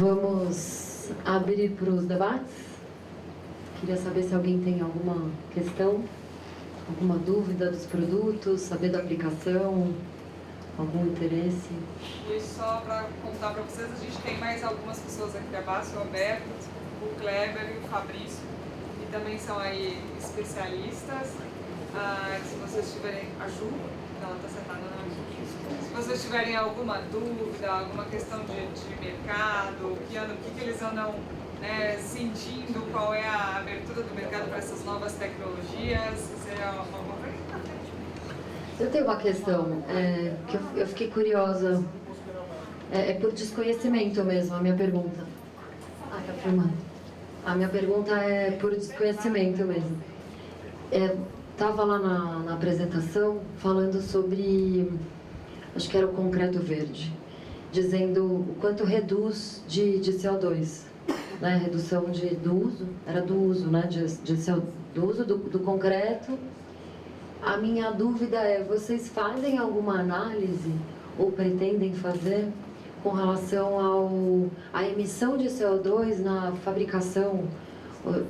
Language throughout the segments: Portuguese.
Vamos abrir para os debates. Queria saber se alguém tem alguma questão, alguma dúvida dos produtos, saber da aplicação, algum interesse. E só para contar para vocês, a gente tem mais algumas pessoas aqui abaixo, o Alberto, o Kleber e o Fabrício, que também são aí especialistas. Se vocês tiverem... A Ju? Não, ela está sentada na Ju. Se vocês tiverem alguma dúvida, alguma questão de mercado, o que eles andam sentindo, qual é a abertura do mercado para essas novas tecnologias, seria alguma coisa? Eu tenho uma questão que eu fiquei curiosa. É por desconhecimento mesmo, a minha pergunta. Tá filmando. A minha pergunta é por desconhecimento mesmo. Estava lá na apresentação falando sobre, acho que era o concreto verde, dizendo o quanto reduz de CO2, né? Redução do uso, era do uso, né? Do uso do concreto. A minha dúvida é, vocês fazem alguma análise, ou pretendem fazer, com relação à emissão de CO2 na fabricação?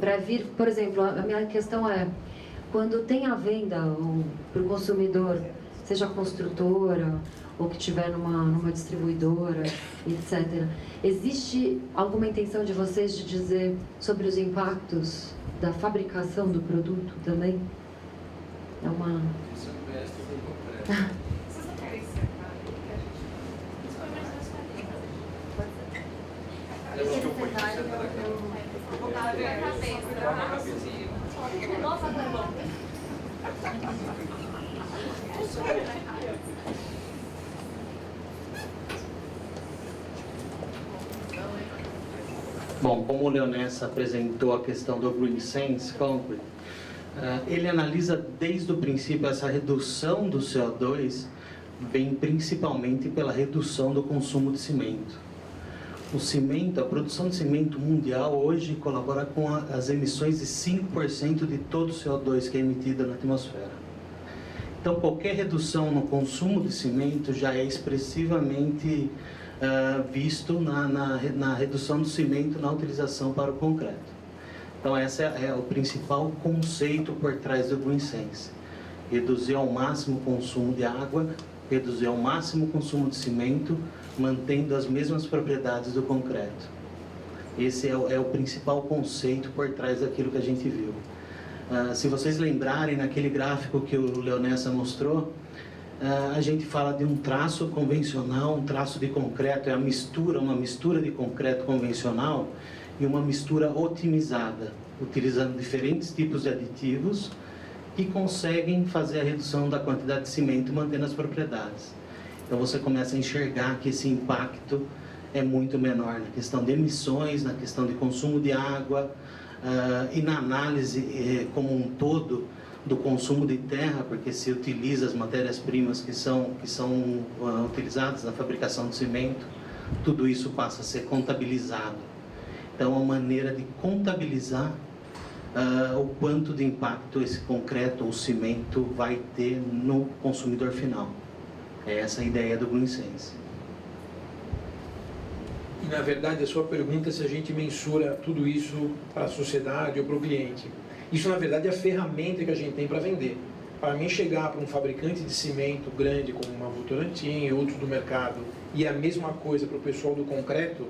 Para vir, por exemplo, a minha questão é, quando tem a venda para o consumidor, seja construtora ou que estiver numa distribuidora, etc., existe alguma intenção de vocês de dizer sobre os impactos da fabricação do produto também? É uma... Isso é um mestre do concreto. Vocês não querem sentar? Eu acho que eu ponho você na cama. Vou botar a cabeça. Nossa, tá bom. Bom, como o Leonessa apresentou a questão do Green Sense Concrete, ele analisa desde o princípio essa redução do CO2 vem principalmente pela redução do consumo de cimento. O cimento, a produção de cimento mundial hoje colabora com as emissões de 5% de todo o CO2 que é emitido na atmosfera. Então, qualquer redução no consumo de cimento já é expressivamente visto na redução do cimento na utilização para o concreto. Então, esse é o principal conceito por trás do Green Sense. Reduzir ao máximo o consumo de água, reduzir ao máximo o consumo de cimento, mantendo as mesmas propriedades do concreto. Esse é o principal conceito por trás daquilo que a gente viu. Se vocês lembrarem, naquele gráfico que o Leonessa mostrou, a gente fala de um traço convencional, um traço de concreto, é uma mistura de concreto convencional e uma mistura otimizada, utilizando diferentes tipos de aditivos que conseguem fazer a redução da quantidade de cimento mantendo as propriedades. Então você começa a enxergar que esse impacto é muito menor na questão de emissões, na questão de consumo de água e na análise como um todo do consumo de terra, porque se utiliza as matérias-primas que são utilizadas na fabricação de cimento, tudo isso passa a ser contabilizado. Então, é uma maneira de contabilizar o quanto de impacto esse concreto ou cimento vai ter no consumidor final. É essa a ideia do Green Sense. E, na verdade, a sua pergunta é se a gente mensura tudo isso para a sociedade ou para o cliente. Isso, na verdade, é a ferramenta que a gente tem para vender. Para mim, chegar para um fabricante de cimento grande, como uma Votorantim e outros do mercado, e a mesma coisa para o pessoal do concreto,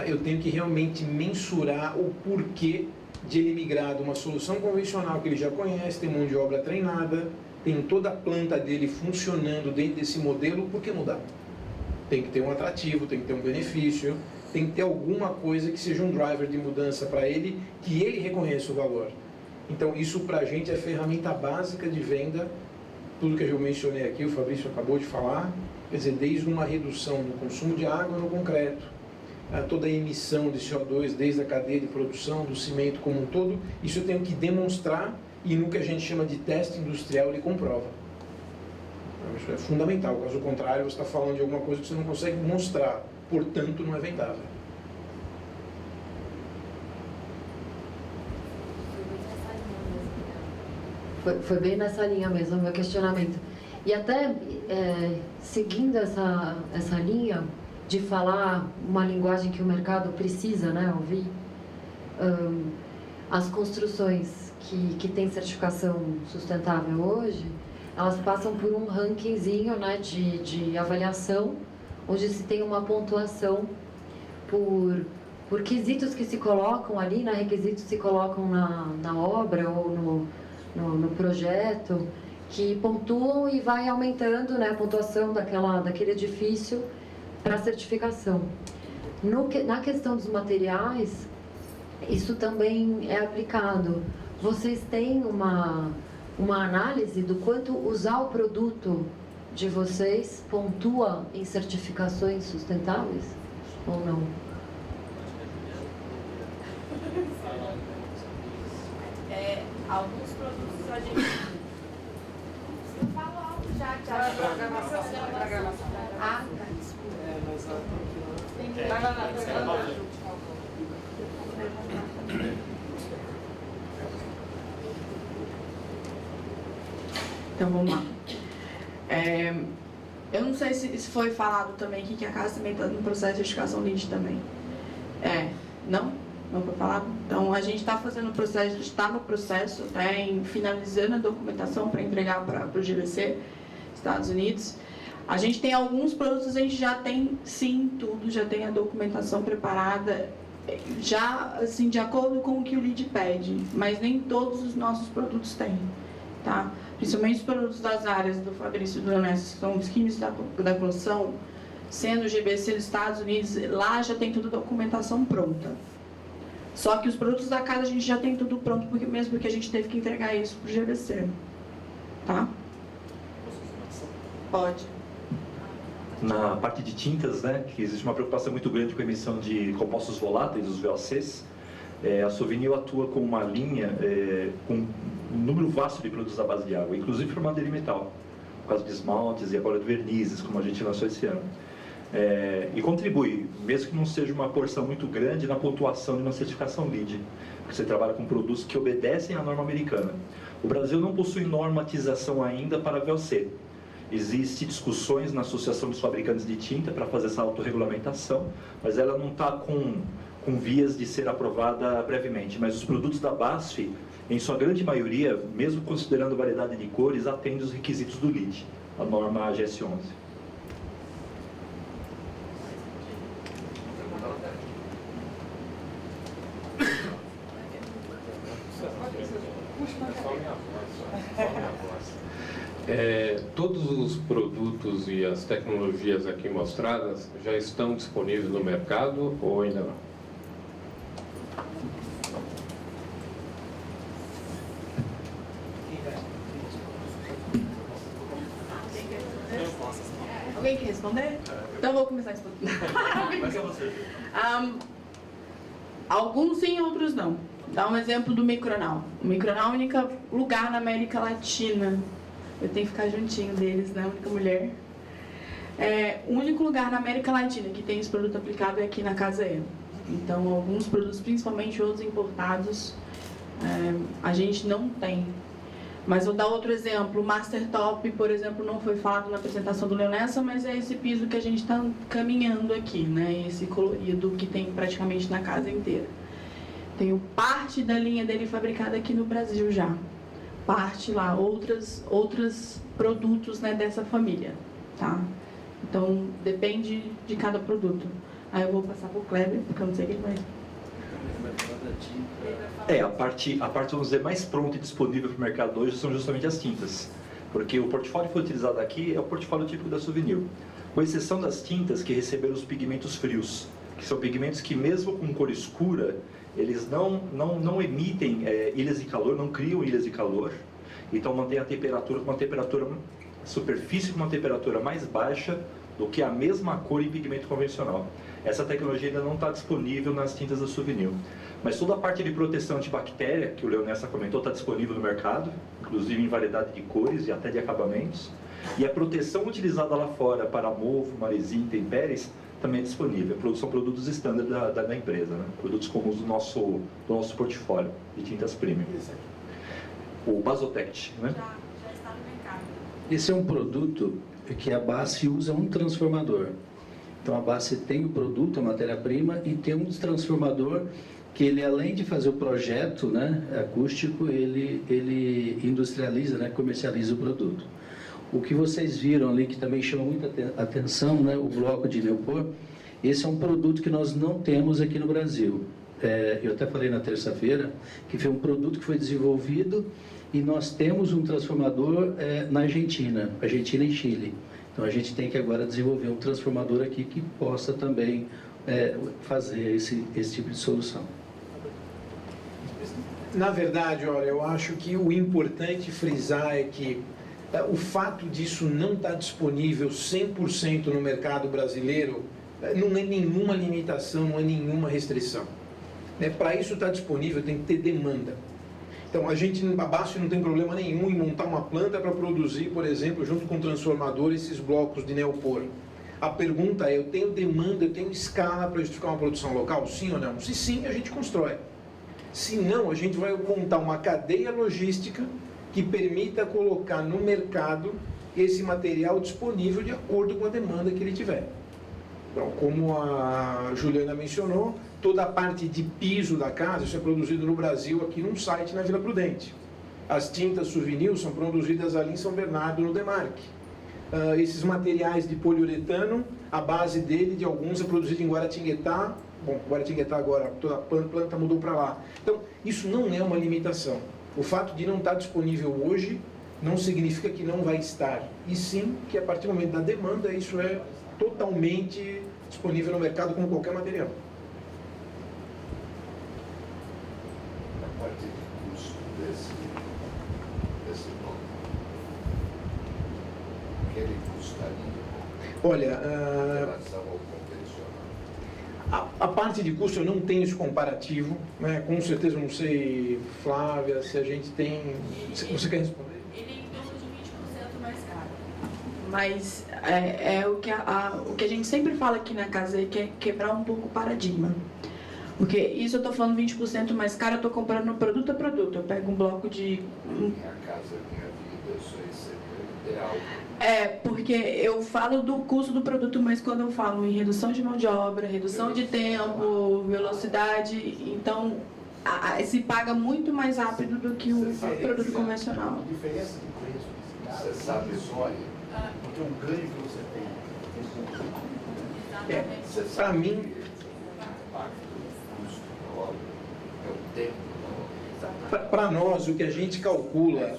eu tenho que realmente mensurar o porquê de ele migrar de uma solução convencional que ele já conhece, tem mão de obra treinada, tem toda a planta dele funcionando dentro desse modelo, por que mudar? Tem que ter um atrativo, tem que ter um benefício, tem que ter alguma coisa que seja um driver de mudança para ele, que ele reconheça o valor. Então isso para a gente é ferramenta básica de venda, tudo que eu mencionei aqui, o Fabrício acabou de falar, quer dizer, desde uma redução no consumo de água no concreto, toda a emissão de CO2, desde a cadeia de produção, do cimento como um todo, isso eu tenho que demonstrar e no que a gente chama de teste industrial ele comprova. Isso é fundamental, caso contrário você está falando de alguma coisa que você não consegue mostrar, portanto não é vendável. Foi bem nessa linha mesmo, o meu questionamento. E até seguindo essa linha, de falar uma linguagem que o mercado precisa, né, ouvir. As construções que têm certificação sustentável hoje, elas passam por um rankingzinho, né, de avaliação, onde se tem uma pontuação por quesitos que se colocam ali, né, requisitos que se colocam na obra ou no projeto, que pontuam e vai aumentando, né, a pontuação daquele edifício para a certificação. Na questão dos materiais, isso também é aplicado. Vocês têm uma análise do quanto usar o produto de vocês pontua em certificações sustentáveis ou não? Alguns produtos a gente... Eu falo algo já. Ah, tá. Tem que... Então vamos lá. Eu não sei se foi falado também aqui que a casa também está no processo de certificação LEED também. Não? Não foi falado? Então a gente está fazendo o processo, está no processo, finalizando a documentação para entregar para o GBC, Estados Unidos. A gente tem alguns produtos, a gente já tem sim tudo, já tem a documentação preparada, já assim, de acordo com o que o LEED pede, mas nem todos os nossos produtos têm, tá? Principalmente os produtos das áreas do Fabrício e do Leonés, que são os químicos da construção, sendo o GBC dos Estados Unidos, lá já tem toda a documentação pronta. Só que os produtos da casa a gente já tem tudo pronto, mesmo porque a gente teve que entregar isso para o GBC, tá? Pode. Na parte de tintas, né, que existe uma preocupação muito grande com a emissão de compostos voláteis, os VOCs, a Suvinil atua com uma linha com um número vasto de produtos à base de água, inclusive para madeira e metal, por causa de esmaltes e agora de vernizes, como a gente lançou esse ano. E contribui, mesmo que não seja uma porção muito grande, na pontuação de uma certificação LEED, porque você trabalha com produtos que obedecem à norma americana. O Brasil não possui normatização ainda para VOC. Existem discussões na Associação dos Fabricantes de Tinta para fazer essa autorregulamentação, mas ela não está com vias de ser aprovada brevemente. Mas os produtos da BASF, em sua grande maioria, mesmo considerando a variedade de cores, atendem os requisitos do LEED, a norma AGS 11. Todos os produtos e as tecnologias aqui mostradas já estão disponíveis no mercado ou ainda não? Alguém quer responder? Então eu vou começar a responder. Alguns sim, outros não. Dá um exemplo do Micronal. O Micronal é o único lugar na América Latina. Eu tenho que ficar juntinho deles, né? A única mulher. O único lugar na América Latina que tem esse produto aplicado é aqui na Casa E. Então, alguns produtos, principalmente outros importados, a gente não tem. Mas vou dar outro exemplo. O Master Top, por exemplo, não foi falado na apresentação do Leonessa, mas é esse piso que a gente está caminhando aqui, né? Esse colorido que tem praticamente na casa inteira. Tenho parte da linha dele fabricada aqui no Brasil já. Parte lá, outros produtos, né, dessa família, tá? Então, depende de cada produto. Aí eu vou passar para o Kleber, porque eu não sei o que ele vai... A parte, vamos dizer, mais pronta e disponível para o mercado hoje são justamente as tintas. Porque o portfólio que foi utilizado aqui é o portfólio típico da Suvinil. Com exceção das tintas que receberam os pigmentos frios, que são pigmentos que mesmo com cor escura, eles não emitem ilhas de calor, não criam ilhas de calor. Então mantém a temperatura com a superfície com uma temperatura mais baixa do que a mesma cor em pigmento convencional. Essa tecnologia ainda não está disponível nas tintas da Suvinil. Mas toda a parte de proteção antibactéria, que o Leonessa comentou, está disponível no mercado, inclusive em variedade de cores e até de acabamentos. E a proteção utilizada lá fora para mofo, maresia, intempéries, também é disponível. São produtos standard da empresa, né? Produtos comuns do nosso portfólio de tintas premium. O Basotect, né? Já está no mercado. Esse é um produto que a BASF usa um transformador. Então a base tem o produto, a matéria-prima, e tem um transformador que ele, além de fazer o projeto, né, acústico, ele industrializa, né, comercializa o produto. O que vocês viram ali, que também chama muita atenção, né, o bloco de Neopor, esse é um produto que nós não temos aqui no Brasil. Eu até falei na terça-feira que foi um produto que foi desenvolvido e nós temos um transformador na Argentina e Chile. Então a gente tem que agora desenvolver um transformador aqui que possa também fazer esse tipo de solução. Na verdade, olha, eu acho que o importante frisar é que o fato disso não estar disponível 100% no mercado brasileiro não é nenhuma limitação, não é nenhuma restrição. Para isso estar disponível tem que ter demanda. Então a BASF não tem problema nenhum em montar uma planta para produzir, por exemplo, junto com o transformador, esses blocos de Neopor. A pergunta é, eu tenho demanda, eu tenho escala para justificar uma produção local? Sim ou não? Se sim, a gente constrói. Se não, a gente vai montar uma cadeia logística que permita colocar no mercado esse material disponível de acordo com a demanda que ele tiver. Então, como a Juliana mencionou, toda a parte de piso da casa, isso é produzido no Brasil, aqui num site na Vila Prudente. As tintas Souvenir são produzidas ali em São Bernardo, no Demarque. Esses materiais de poliuretano, a base dele, de alguns, é produzida em Guaratinguetá. Bom, Guaratinguetá agora, toda a planta mudou para lá. Então, isso não é uma limitação. O fato de não estar disponível hoje não significa que não vai estar. E sim, que a partir do momento da demanda, isso é totalmente disponível no mercado como qualquer material. A parte de custo desse bloco, o que ele custaria Olha, em relação ao convencional? a parte de custo eu não tenho esse comparativo, né? Com certeza não sei, Flávia, se a gente tem... Você quer responder? Ele é em torno de 20% mais caro. Mas o que a gente sempre fala aqui na casa é que é quebrar um pouco o paradigma. Porque isso eu estou falando 20% mais caro, eu estou comprando produto a produto. Eu pego um bloco de... Minha casa, minha vida, isso aí seria ideal. Porque eu falo do custo do produto, mas quando eu falo em redução de mão de obra, redução de tempo, velocidade, então se paga muito mais rápido do que o produto convencional. A diferença de preço desse cara, Você sabe só, porque o ganho que você tem. você Para sabe mim, que o impacto do custo da obra é o tempo da obra. para nós, o que a gente calcula... 10% do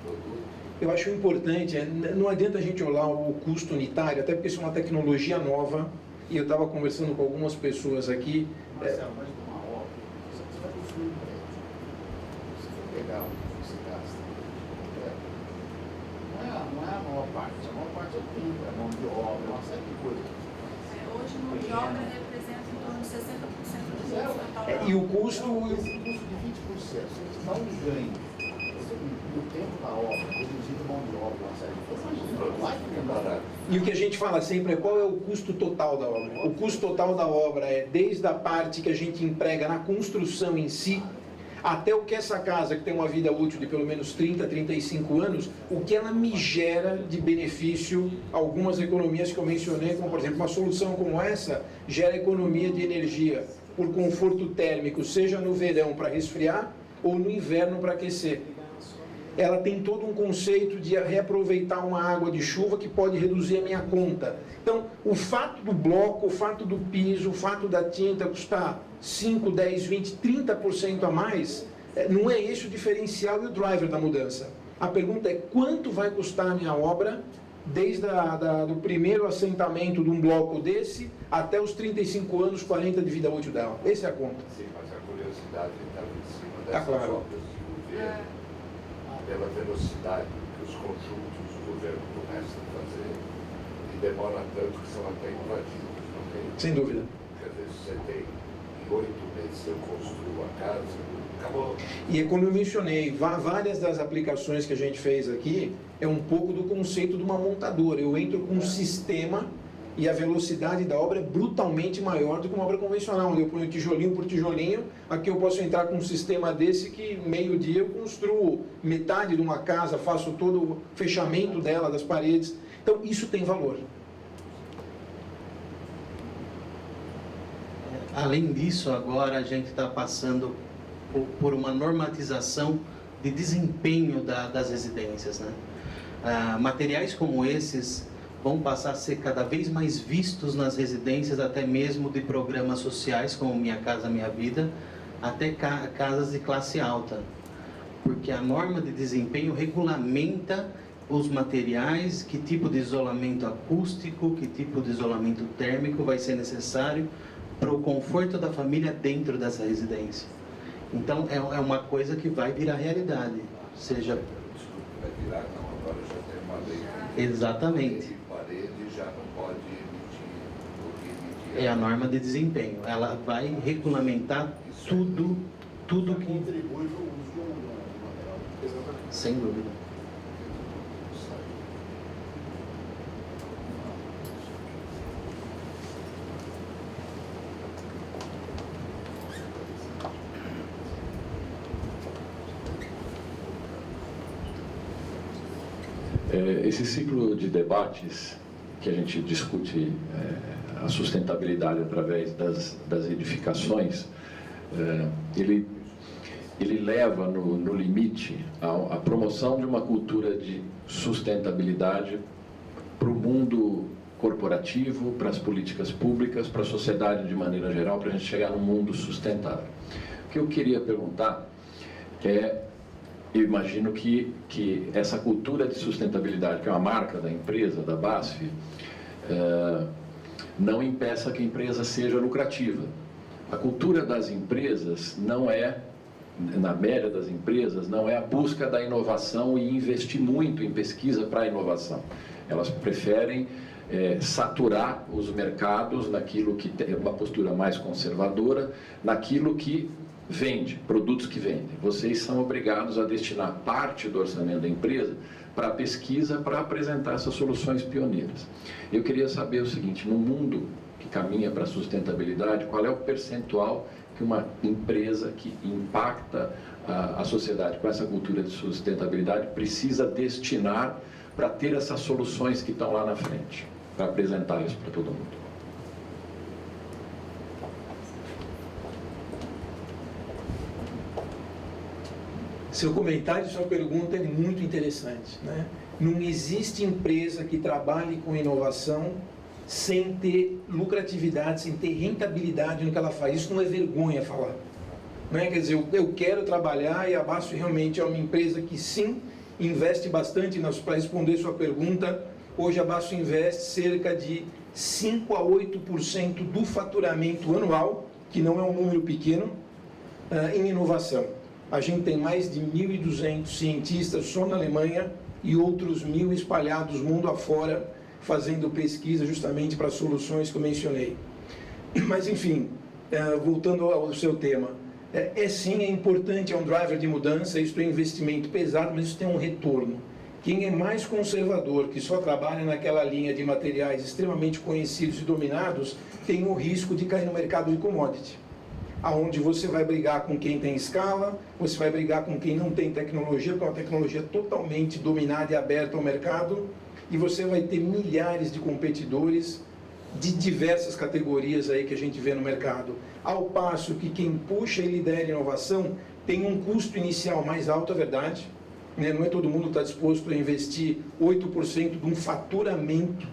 produto. Eu acho importante, não adianta a gente olhar o custo unitário, até porque isso é uma tecnologia nova, e eu estava conversando com algumas pessoas aqui. Marcelo, mas com uma obra, você vai construir um prédio. Se for pegar o que você gasta, não é a maior parte é o tempo, é a mão de obra, é uma série de coisas. Hoje, mão de obra representa em torno de 60% do custo total. E o custo... Esse custo de 20%, você dá um ganho. O tempo da obra, reduzindo mão de obra, uma série de coisas, vai ficar. E o que a gente fala sempre é qual é o custo total da obra. O custo total da obra é desde a parte que a gente emprega na construção em si, até o que essa casa, que tem uma vida útil de pelo menos 30, 35 anos, o que ela me gera de benefício, algumas economias que eu mencionei, como por exemplo, uma solução como essa, gera economia de energia por conforto térmico, seja no verão para resfriar ou no inverno para aquecer. Ela tem todo um conceito de reaproveitar uma água de chuva que pode reduzir a minha conta. Então, o fato do bloco, o fato do piso, o fato da tinta custar 5, 10, 20, 30% a mais, não é esse o diferencial e o driver da mudança. A pergunta é quanto vai custar a minha obra desde do primeiro assentamento de um bloco desse até os 35 anos, 40 de vida útil dela. Essa é a conta. Sim, mas a curiosidade estava em cima dessas claro. obras de governo. Pela velocidade que os conjuntos do governo começam a fazer e demora tanto que são até invadidos, não tem? Sem dúvida. Quer dizer, você tem em 8 meses eu construo a casa, acabou. E é como eu mencionei, várias das aplicações que a gente fez aqui é um pouco do conceito de uma montadora. Eu entro com um sistema e a velocidade da obra é brutalmente maior do que uma obra convencional, onde eu ponho tijolinho por tijolinho. Aqui eu posso entrar com um sistema desse que meio-dia eu construo metade de uma casa, faço todo o fechamento dela, das paredes. Então isso tem valor. Além disso, agora a gente está passando por uma normatização de desempenho das residências, né? Materiais como esses vão passar a ser cada vez mais vistos nas residências, até mesmo de programas sociais como Minha Casa Minha Vida, até casas de classe alta, porque a norma de desempenho regulamenta os materiais, que tipo de isolamento acústico, que tipo de isolamento térmico vai ser necessário para o conforto da família dentro dessa residência. Então é uma coisa que vai virar realidade, seja... Desculpa, vai virar, não, agora já tem uma lei. Exatamente. Parede já não pode emitir. É a norma de desempenho. Ela vai regulamentar tudo que... Contribui para o uso do material. Exatamente. Sem dúvida. Esse ciclo de debates que a gente discute a sustentabilidade através das edificações, ele leva no limite a promoção de uma cultura de sustentabilidade para o mundo corporativo, para as políticas públicas, para a sociedade de maneira geral, para a gente chegar num mundo sustentável. O que eu queria perguntar eu imagino que essa cultura de sustentabilidade, que é uma marca da empresa, da BASF, não impeça que a empresa seja lucrativa. A cultura das empresas não é, na média das empresas, não é a busca da inovação e investir muito em pesquisa para a inovação. Elas preferem saturar os mercados naquilo que tem uma postura mais conservadora, naquilo que vende, produtos que vendem. Vocês são obrigados a destinar parte do orçamento da empresa para a pesquisa, para apresentar essas soluções pioneiras. Eu queria saber o seguinte, no mundo que caminha para a sustentabilidade, qual é o percentual que uma empresa que impacta a sociedade com essa cultura de sustentabilidade precisa destinar para ter essas soluções que estão lá na frente, para apresentar isso para todo mundo? Seu comentário e sua pergunta é muito interessante, né? Não existe empresa que trabalhe com inovação sem ter lucratividade, sem ter rentabilidade no que ela faz. Isso não é vergonha falar, né? Quer dizer, eu quero trabalhar, e a BASF realmente é uma empresa que sim, investe bastante. Para responder sua pergunta, hoje a BASF investe cerca de 5 a 8% do faturamento anual, que não é um número pequeno, em inovação. A gente tem mais de 1.200 cientistas só na Alemanha e outros 1.000 espalhados mundo afora, fazendo pesquisa justamente para as soluções que eu mencionei. Mas, enfim, voltando ao seu tema, sim, é importante, é um driver de mudança, isso é um investimento pesado, mas isso tem um retorno. Quem é mais conservador, que só trabalha naquela linha de materiais extremamente conhecidos e dominados, tem o risco de cair no mercado de commodity, aonde você vai brigar com quem tem escala, você vai brigar com quem não tem tecnologia, porque é uma tecnologia totalmente dominada e aberta ao mercado, e você vai ter milhares de competidores de diversas categorias aí que a gente vê no mercado. Ao passo que quem puxa e lidera a inovação tem um custo inicial mais alto, é verdade, né? Não é todo mundo que está disposto a investir 8% de um faturamento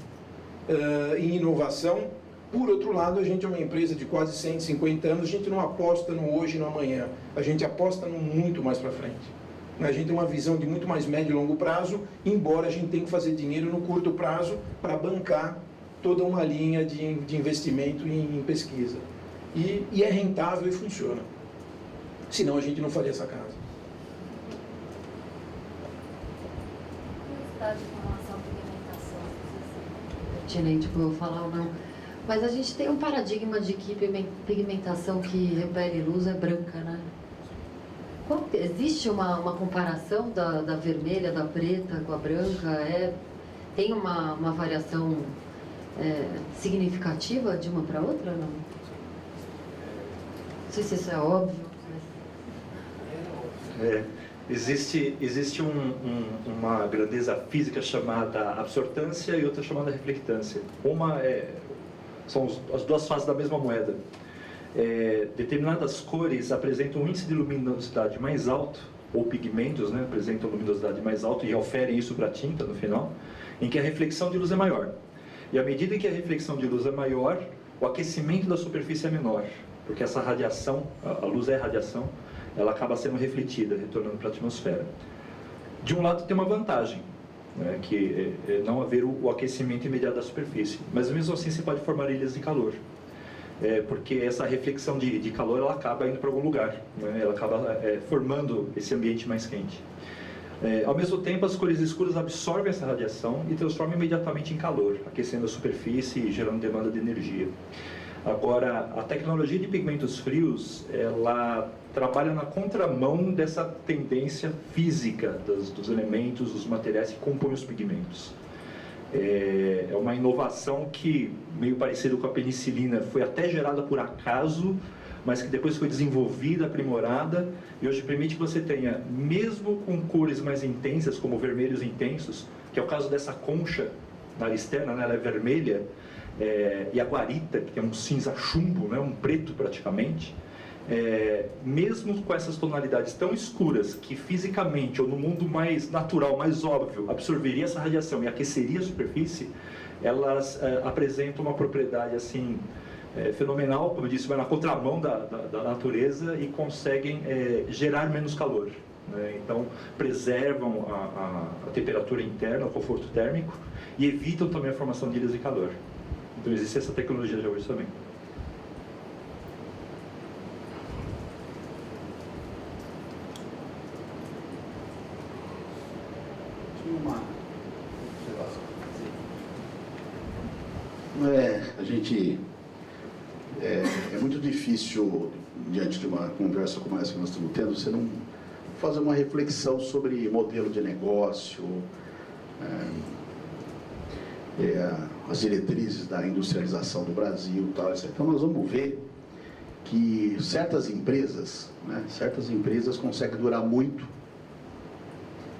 em inovação. Por outro lado, a gente é uma empresa de quase 150 anos, a gente não aposta no hoje e no amanhã, a gente aposta no muito mais para frente. A gente tem uma visão de muito mais médio e longo prazo, embora a gente tenha que fazer dinheiro no curto prazo para bancar toda uma linha de investimento em pesquisa. E é rentável e funciona. Senão a gente não faria essa casa. Curiosidade com relação à pigmentação, pertinente para eu falar ou não. Mas a gente tem um paradigma de que pigmentação que repele luz é branca, né? Existe uma comparação da vermelha, da preta com a branca? Tem uma variação significativa de uma para outra, não? Não sei se isso é óbvio. Existe uma grandeza física chamada absortância e outra chamada reflectância. São as duas faces da mesma moeda. determinadas cores apresentam um índice de luminosidade mais alto, ou pigmentos, né, apresentam luminosidade mais alta e oferem isso para a tinta no final, em que a reflexão de luz é maior. E à medida em que a reflexão de luz é maior, o aquecimento da superfície é menor, porque essa radiação, a luz é radiação, ela acaba sendo refletida, retornando para a atmosfera. De um lado tem uma vantagem, né, que é não haver o aquecimento imediato da superfície, mas mesmo assim você pode formar ilhas de calor. Porque essa reflexão de calor ela acaba indo para algum lugar, né? Ela acaba formando esse ambiente mais quente. Ao mesmo tempo, as cores escuras absorvem essa radiação e transformam imediatamente em calor, aquecendo a superfície e gerando demanda de energia. Agora, a tecnologia de pigmentos frios, ela trabalha na contramão dessa tendência física dos elementos, dos materiais que compõem os pigmentos. É uma inovação que, meio parecido com a penicilina, foi até gerada por acaso, mas que depois foi desenvolvida, aprimorada, e hoje permite que você tenha, mesmo com cores mais intensas, como vermelhos intensos, que é o caso dessa concha na área externa, né, ela é vermelha, e a guarita, que tem um cinza chumbo, né, um preto praticamente, mesmo com essas tonalidades tão escuras que fisicamente ou no mundo mais natural, mais óbvio, absorveria essa radiação e aqueceria a superfície, elas apresentam uma propriedade assim fenomenal, como eu disse, vai na contramão da natureza e conseguem gerar menos calor, né? Então preservam a temperatura interna, o conforto térmico e evitam também a formação de ilhas de calor. Então existe essa tecnologia já hoje também. Uma observação. A gente é muito difícil, diante de uma conversa como essa que nós estamos tendo, você não fazer uma reflexão sobre modelo de negócio, as diretrizes da industrialização do Brasil, tal, etc. Então nós vamos ver que certas empresas conseguem durar muito,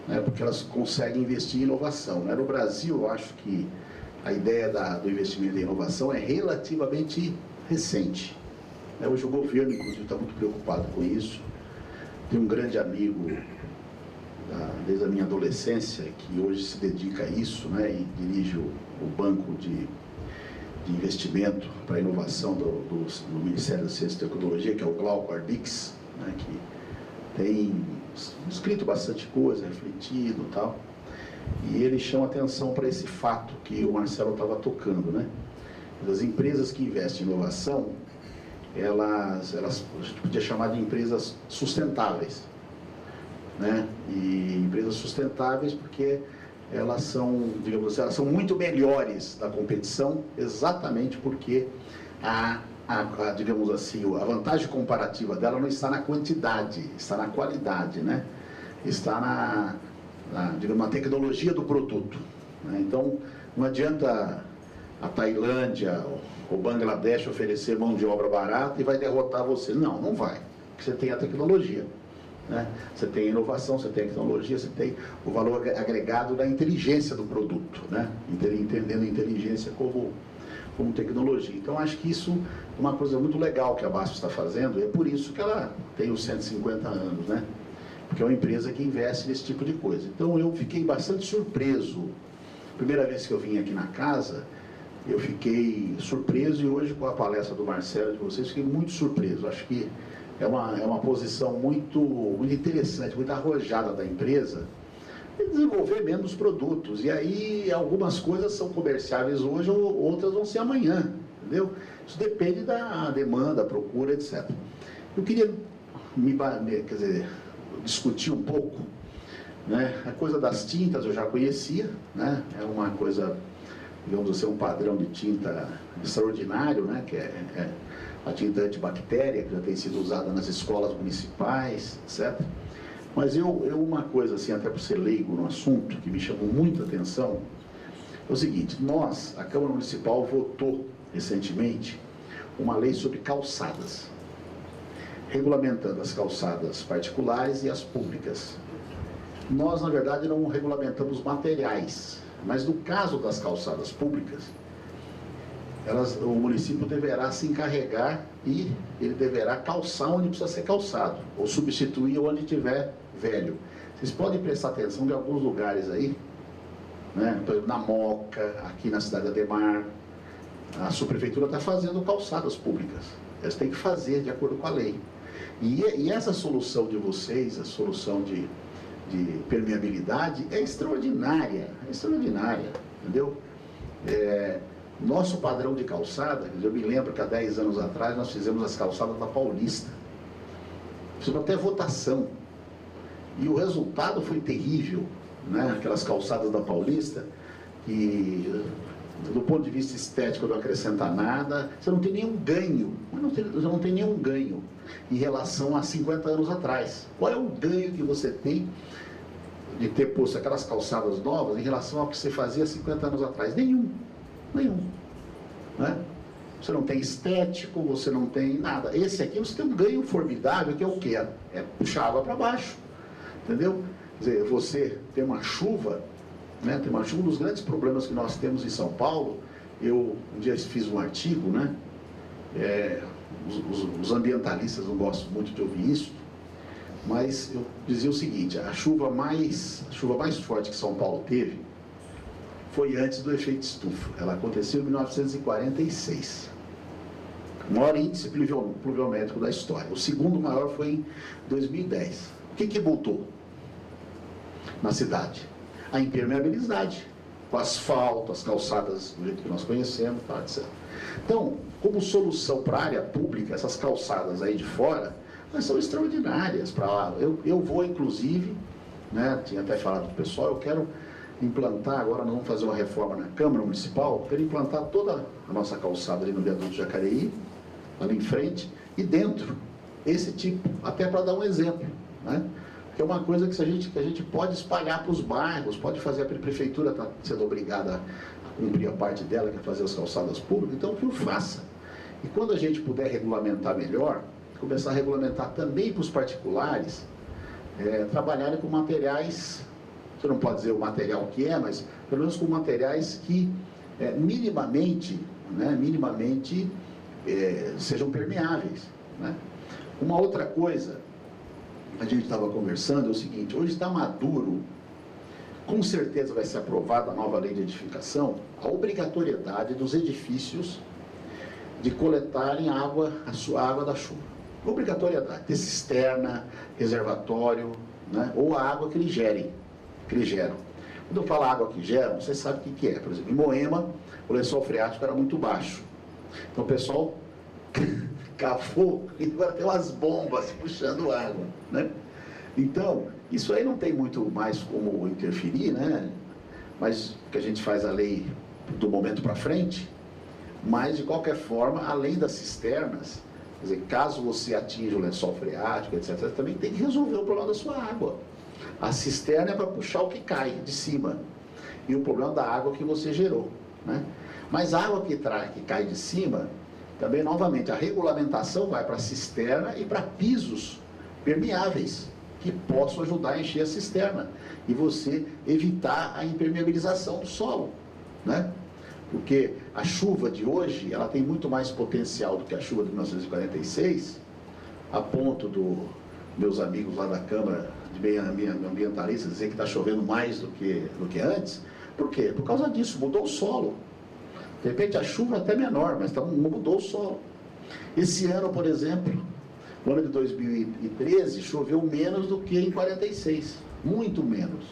né, porque elas conseguem investir em inovação, né? No Brasil, eu acho que a ideia do investimento em inovação é relativamente recente, né? Hoje o governo, inclusive, está muito preocupado com isso. Tem um grande amigo, desde a minha adolescência, que hoje se dedica a isso, né, e dirige o banco de investimento para a inovação do Ministério da Ciência e Tecnologia, que é o Glauco Ardix, né, que tem escrito bastante coisa, refletido e tal, e ele chama atenção para esse fato que o Marcelo estava tocando, né? As empresas que investem em inovação, elas a gente podia chamar de empresas sustentáveis, né? E empresas sustentáveis porque elas são, digamos assim, elas são muito melhores da competição, exatamente porque digamos assim, a vantagem comparativa dela não está na quantidade, está na qualidade, né? Está digamos, na tecnologia do produto, né? Então, não adianta a Tailândia, o Bangladesh oferecer mão de obra barata e vai derrotar você. Não, não vai, porque você tem a tecnologia, né? Você tem a inovação, você tem a tecnologia, você tem o valor agregado da inteligência do produto, né? Entendendo a inteligência como tecnologia. Então, acho que isso é uma coisa muito legal que a BASF está fazendo, e é por isso que ela tem os 150 anos, né? Porque é uma empresa que investe nesse tipo de coisa. Então, eu fiquei bastante surpreso. Primeira vez que eu vim aqui na casa, eu fiquei surpreso, e hoje, com a palestra do Marcelo e de vocês, fiquei muito surpreso. Acho que é uma posição muito interessante, muito arrojada da empresa, desenvolver menos produtos. E aí algumas coisas são comerciáveis hoje, outras vão ser amanhã, entendeu? Isso depende da demanda, procura, etc. Eu queria discutir um pouco, né? A coisa das tintas eu já conhecia, né? É uma coisa, digamos assim, um padrão de tinta extraordinário, né? Que é a tinta antibactéria, que já tem sido usada nas escolas municipais, etc. Mas uma coisa, assim, até por ser leigo no assunto, que me chamou muita atenção, é o seguinte: a Câmara Municipal votou recentemente uma lei sobre calçadas, regulamentando as calçadas particulares e as públicas. Nós, na verdade, não regulamentamos materiais, mas no caso das calçadas públicas, o município deverá se encarregar e ele deverá calçar onde precisa ser calçado, ou substituir onde tiver velho. Vocês podem prestar atenção de alguns lugares aí, né? Por exemplo, na Moca, aqui na cidade de Ademar, a subprefeitura está fazendo calçadas públicas. Eles têm que fazer de acordo com a lei. E essa solução de vocês, a solução de permeabilidade, é extraordinária, entendeu? Nosso padrão de calçada, eu me lembro que há 10 anos atrás nós fizemos as calçadas da Paulista. Fizemos até votação. E o resultado foi terrível, né? Aquelas calçadas da Paulista, que do ponto de vista estético não acrescenta nada, você não tem nenhum ganho, você não tem nenhum ganho em relação a 50 anos atrás. Qual é o ganho que você tem de ter posto aquelas calçadas novas em relação ao que você fazia 50 anos atrás? Nenhum. Né? Você não tem estético, você não tem nada. Esse aqui você tem um ganho formidável, que é o quê? É puxar água para baixo. Entendeu? Quer dizer, você tem uma chuva, né? Tem uma chuva. Um dos grandes problemas que nós temos em São Paulo, eu um dia fiz um artigo, né? Os ambientalistas não gostam muito de ouvir isso, mas eu dizia o seguinte: a chuva mais forte que São Paulo teve foi antes do efeito estufa. Ela aconteceu em 1946. O maior índice pluviométrico da história. O segundo maior foi em 2010. O que mudou na cidade? A impermeabilidade. O asfalto, as calçadas do jeito que nós conhecemos, tá, etc. Então, como solução para a área pública, essas calçadas aí de fora, elas são extraordinárias. Eu vou, inclusive, né, tinha até falado para o pessoal, eu quero implantar, agora nós vamos fazer uma reforma na Câmara Municipal, quero implantar toda a nossa calçada ali no viaduto de Jacareí, ali em frente, e dentro, esse tipo, até para dar um exemplo, né? Que é uma coisa que a gente pode espalhar para os bairros, pode fazer, a prefeitura está sendo obrigada a cumprir a parte dela, que é fazer as calçadas públicas, então que o faça. E quando a gente puder regulamentar melhor, começar a regulamentar também para os particulares, trabalharem com materiais, você não pode dizer o material que é, mas pelo menos com materiais que minimamente sejam permeáveis, né? Uma outra coisa, a gente estava conversando, é o seguinte: hoje está maduro, com certeza vai ser aprovada a nova lei de edificação, a obrigatoriedade dos edifícios de coletarem a sua água da chuva. Obrigatoriedade, ter cisterna, reservatório, né? Ou a água que eles geram. Quando eu falo água que geram, vocês sabem o que é. Por exemplo, em Moema, o lençol freático era muito baixo. Então o pessoal cavou e agora tem umas bombas puxando água, né? Então, isso aí não tem muito mais como interferir, né? Mas que a gente faz a lei do momento para frente, mas de qualquer forma, além das cisternas, quer dizer, caso você atinja o lençol freático, etc., também tem que resolver o problema da sua água. A cisterna é para puxar o que cai de cima, e o problema da água que você gerou, né? Mas a água que cai de cima, também, novamente, a regulamentação vai para a cisterna e para pisos permeáveis, que possam ajudar a encher a cisterna e você evitar a impermeabilização do solo, né? Porque a chuva de hoje, ela tem muito mais potencial do que a chuva de 1946, a ponto dos meus amigos lá da Câmara de ambientalistas dizer que está chovendo mais do que antes. Por quê? Por causa disso, mudou o solo. De repente a chuva é até menor, mas mudou o solo. Esse ano, por exemplo, no ano de 2013, choveu menos do que em 46. Muito menos,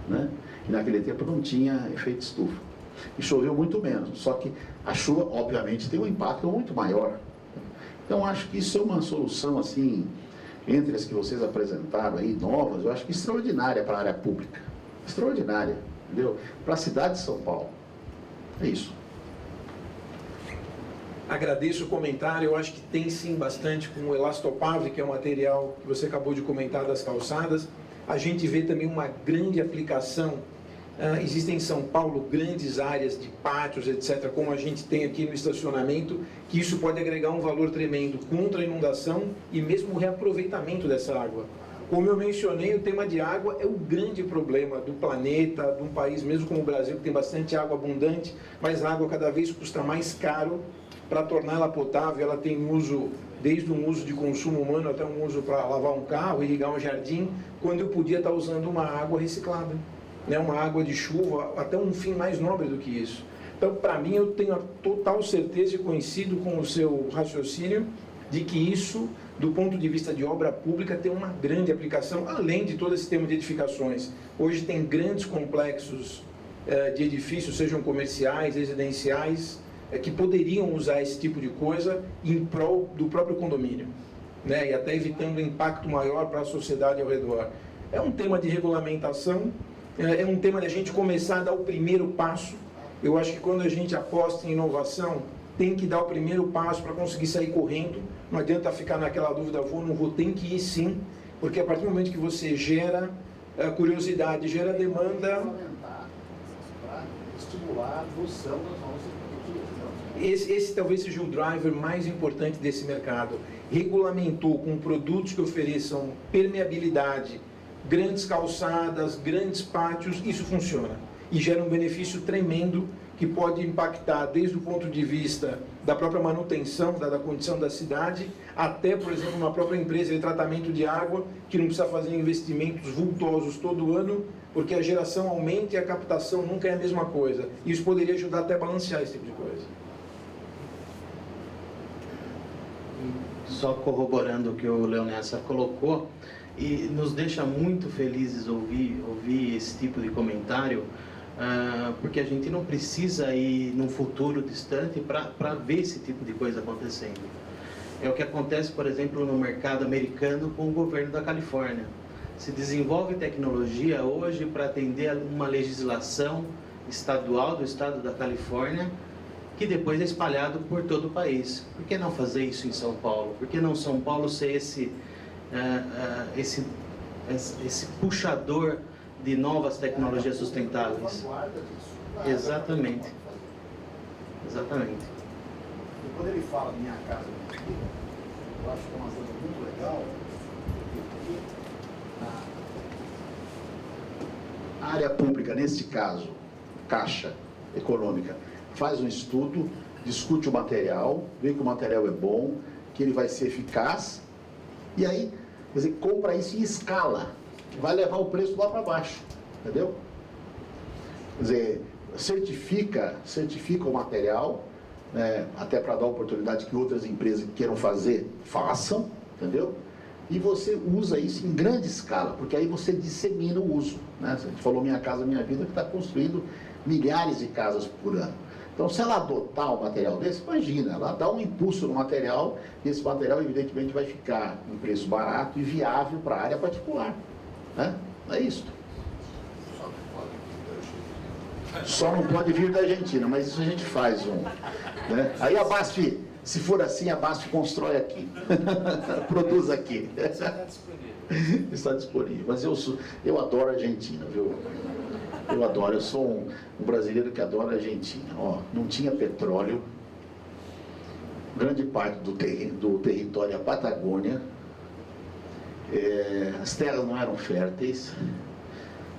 né? E naquele tempo não tinha efeito estufa. E choveu muito menos. Só que a chuva, obviamente, tem um impacto muito maior. Então, acho que isso é uma solução, assim, entre as que vocês apresentaram aí, novas, eu acho que extraordinária para a área pública. Extraordinária, entendeu? Para a cidade de São Paulo. É isso. Agradeço o comentário, eu acho que tem sim bastante com o elastopavre, que é o material que você acabou de comentar das calçadas. A gente vê também uma grande aplicação, existem em São Paulo grandes áreas de pátios, etc., como a gente tem aqui no estacionamento, que isso pode agregar um valor tremendo contra a inundação e mesmo o reaproveitamento dessa água. Como eu mencionei, o tema de água é o grande problema do planeta, de um país mesmo como o Brasil, que tem bastante água abundante, mas a água cada vez custa mais caro para torná-la potável. Ela tem uso, desde um uso de consumo humano até um uso para lavar um carro, irrigar um jardim, quando eu podia estar usando uma água reciclada, né? Uma água de chuva, até um fim mais nobre do que isso. Então, para mim, eu tenho a total certeza e coincido com o seu raciocínio de que isso, do ponto de vista de obra pública, tem uma grande aplicação, além de todo esse tema de edificações. Hoje tem grandes complexos de edifícios, sejam comerciais, residenciais, que poderiam usar esse tipo de coisa em prol do próprio condomínio, né? E até evitando um impacto maior para a sociedade ao redor. É um tema de regulamentação, é um tema de a gente começar a dar o primeiro passo. Eu acho que quando a gente aposta em inovação, tem que dar o primeiro passo para conseguir sair correndo. Não adianta ficar naquela dúvida, vou, não vou, tem que ir sim, porque a partir do momento que você gera curiosidade, gera demanda, para estimular a adoção das novas tecnologias. esse talvez seja o driver mais importante desse mercado. Regulamentou com produtos que ofereçam permeabilidade, grandes calçadas, grandes pátios, isso funciona e gera um benefício tremendo que pode impactar desde o ponto de vista da própria manutenção, da condição da cidade, até, por exemplo, uma própria empresa de tratamento de água, que não precisa fazer investimentos vultosos todo ano, porque a geração aumenta e a captação nunca é a mesma coisa. Isso poderia ajudar até a balancear esse tipo de coisa. Só corroborando o que o Leonessa colocou, e nos deixa muito felizes ouvir esse tipo de comentário, porque a gente não precisa ir num futuro distante para ver esse tipo de coisa acontecendo. É o que acontece, por exemplo, no mercado americano com o governo da Califórnia. Se desenvolve tecnologia hoje para atender a uma legislação estadual do estado da Califórnia, que depois é espalhado por todo o país. Por que não fazer isso em São Paulo? Por que não São Paulo ser esse puxador de novas tecnologias sustentáveis? Exatamente. Exatamente. E quando ele fala minha casa, minha vida, eu acho que é uma coisa muito legal, porque a área pública, nesse caso, Caixa Econômica, faz um estudo, discute o material, vê que o material é bom, que ele vai ser eficaz, e aí, quer dizer, compra isso em escala, que vai levar o preço lá para baixo, entendeu? Quer dizer, certifica o material, né, até para dar oportunidade que outras empresas que queiram fazer, façam, entendeu? E você usa isso em grande escala, porque aí você dissemina o uso, né? A gente falou Minha Casa Minha Vida, que está construindo milhares de casas por ano. Então, se ela adotar um material desse, imagina, ela dá um impulso no material, e esse material, evidentemente, vai ficar em preço barato e viável para a área particular, né? É isso. Só não pode vir da Argentina, mas isso a gente faz né? Aí a BASF, se for assim, a BASF constrói aqui, produz aqui. Está disponível. Mas eu adoro a Argentina, viu? Eu adoro, eu sou um brasileiro que adora a Argentina. Ó, não tinha petróleo, grande parte do território é a Patagônia, as terras não eram férteis,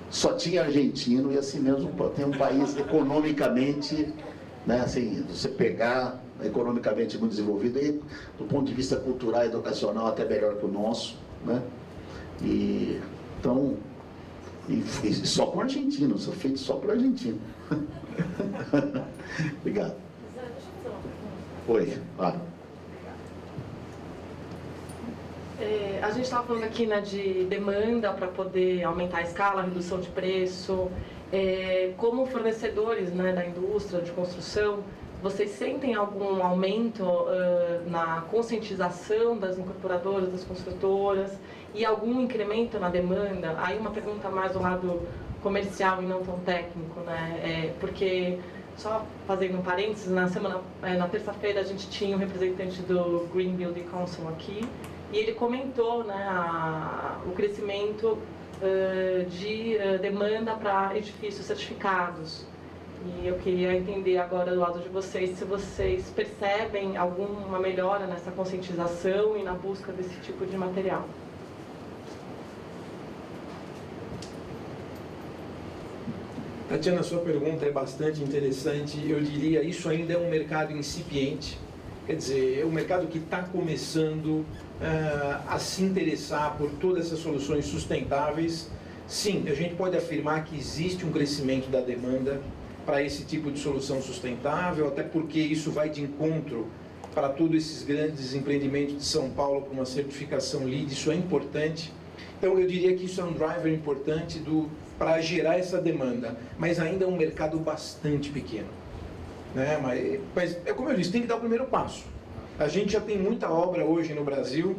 só tinha argentino, e assim mesmo tem um país economicamente, né, assim, você pegar economicamente muito desenvolvido, e do ponto de vista cultural e educacional até melhor que o nosso, né? E então, e só com argentino, sou feito só por argentino. Obrigado. Deixa eu fazer uma pergunta. Oi, vai. A gente estava falando aqui, né, de demanda para poder aumentar a escala, redução de preço. Como fornecedores, né, da indústria de construção, vocês sentem algum aumento na conscientização das incorporadoras, das construtoras, e algum incremento na demanda? Aí uma pergunta mais do lado comercial e não tão técnico, né? Porque, só fazendo um parênteses, na terça-feira a gente tinha um representante do Green Building Council aqui, e ele comentou, né, o crescimento de demanda para edifícios certificados. E eu queria entender agora do lado de vocês se vocês percebem alguma melhora nessa conscientização e na busca desse tipo de material. Tatiana, sua pergunta é bastante interessante. Eu diria, isso ainda é um mercado incipiente. Quer dizer, é um mercado que está começando a se interessar por todas essas soluções sustentáveis. Sim, a gente pode afirmar que existe um crescimento da demanda para esse tipo de solução sustentável, até porque isso vai de encontro para todos esses grandes empreendimentos de São Paulo com uma certificação LEED, isso é importante. Então eu diria que isso é um driver importante para gerar essa demanda, mas ainda é um mercado bastante pequeno. Né? Mas é como eu disse, tem que dar o primeiro passo. A gente já tem muita obra hoje no Brasil,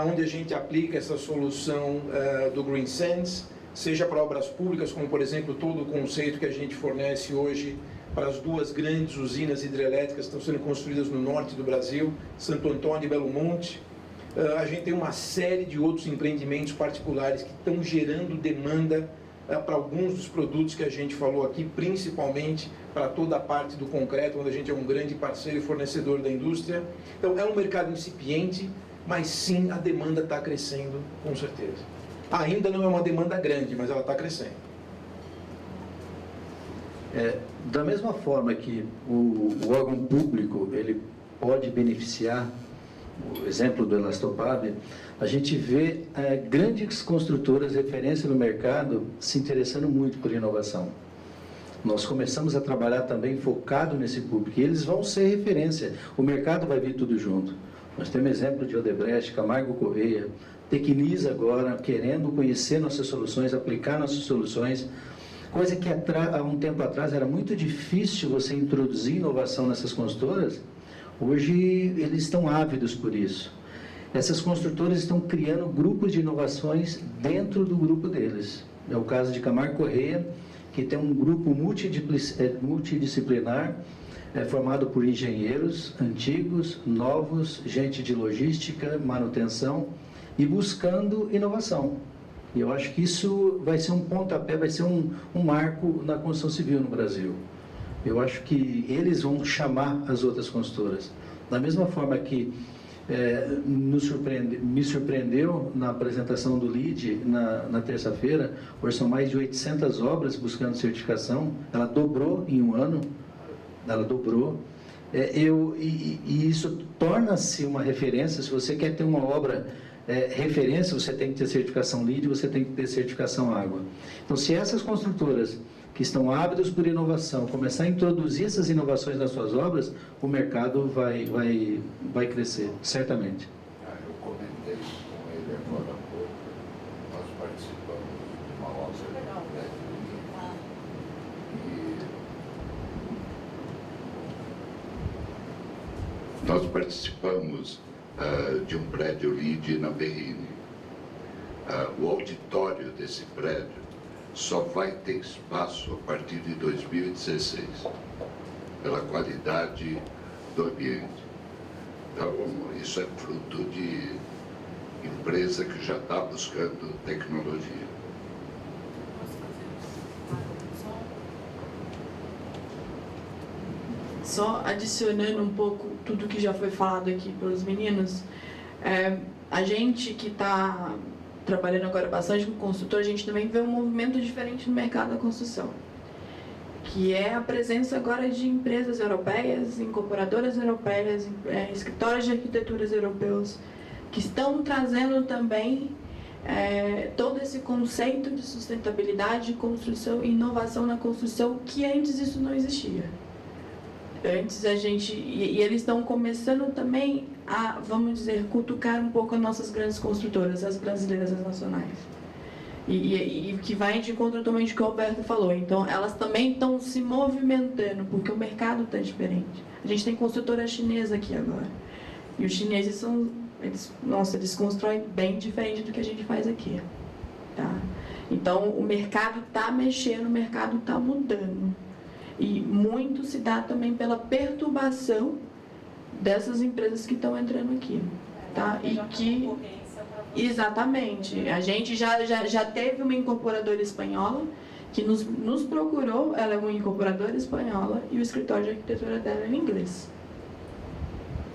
onde a gente aplica essa solução do Green Sense, seja para obras públicas, como por exemplo todo o conceito que a gente fornece hoje para as duas grandes usinas hidrelétricas que estão sendo construídas no norte do Brasil, Santo Antônio e Belo Monte. A gente tem uma série de outros empreendimentos particulares que estão gerando demanda para alguns dos produtos que a gente falou aqui, principalmente para toda a parte do concreto, onde a gente é um grande parceiro e fornecedor da indústria. Então é um mercado incipiente, mas sim a demanda está crescendo, com certeza. Ainda não é uma demanda grande, mas ela está crescendo. Da mesma forma que o órgão público ele pode beneficiar, o exemplo do Elastopab, a gente vê grandes construtoras referência no mercado se interessando muito por inovação. Nós começamos a trabalhar também focado nesse público, e eles vão ser referência, o mercado vai vir tudo junto. Nós temos exemplo de Odebrecht, Camargo Correia, Tecnisa agora, querendo conhecer nossas soluções, aplicar nossas soluções, coisa que há um tempo atrás era muito difícil você introduzir inovação nessas construtoras. Hoje eles estão ávidos por isso. Essas construtoras estão criando grupos de inovações dentro do grupo deles. É o caso de Camargo Correia, que tem um grupo multidisciplinar, formado por engenheiros antigos, novos, gente de logística, manutenção, e buscando inovação. E eu acho que isso vai ser um pontapé, vai ser um marco na construção civil no Brasil. Eu acho que eles vão chamar as outras construtoras. Da mesma forma que me surpreendeu na apresentação do LEED na terça-feira, hoje são mais de 800 obras buscando certificação, ela dobrou em um ano, ela dobrou. E isso torna-se uma referência. Se você quer ter uma obra referência, você tem que ter certificação LEED, você tem que ter certificação água. Então, se essas construtoras que estão ávidas por inovação começar a introduzir essas inovações nas suas obras, o mercado vai crescer, certamente. Eu comentei com ele agora há pouco, nós participamos de uma obra e nós participamos de um prédio LEED na Berrini. O auditório desse prédio só vai ter espaço a partir de 2016, pela qualidade do ambiente. Então, isso é fruto de empresa que já está buscando tecnologia. Só adicionando um pouco tudo que já foi falado aqui pelos meninos, a gente que está trabalhando agora bastante com consultor, a gente também vê um movimento diferente no mercado da construção, que é a presença agora de empresas europeias, incorporadoras europeias, escritórios de arquiteturas europeus, que estão trazendo também todo esse conceito de sustentabilidade, construção e inovação na construção, que antes isso não existia. Antes a gente... E eles estão começando também a, vamos dizer, cutucar um pouco as nossas grandes construtoras, as brasileiras, as nacionais. E que vai de encontro totalmente com o que o Alberto falou. Então, elas também estão se movimentando, porque o mercado está diferente. A gente tem construtora chinesa aqui agora. E os chineses são... Eles constroem bem diferente do que a gente faz aqui. Tá? Então, o mercado está mexendo, o mercado está mudando. E muito se dá também pela perturbação dessas empresas que estão entrando aqui, tá? E que, exatamente, a gente já teve uma incorporadora espanhola que nos procurou, ela é uma incorporadora espanhola e o escritório de arquitetura dela é em inglês.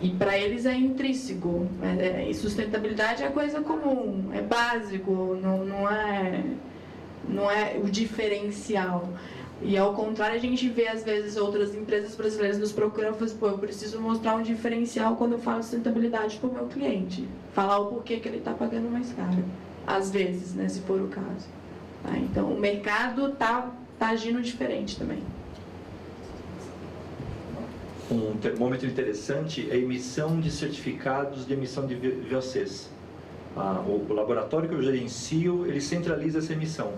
E para eles é intrínseco, e sustentabilidade é coisa comum, é básico, não é o diferencial. E ao contrário, a gente vê às vezes outras empresas brasileiras nos procurando e falam assim, pô, eu preciso mostrar um diferencial quando eu falo sustentabilidade para o meu cliente. Falar o porquê que ele está pagando mais caro. Às vezes, né, se for o caso. Tá? Então, o mercado tá agindo diferente também. Um termômetro interessante é a emissão de certificados de emissão de VOCs. O laboratório que eu gerencio, ele centraliza essa emissão.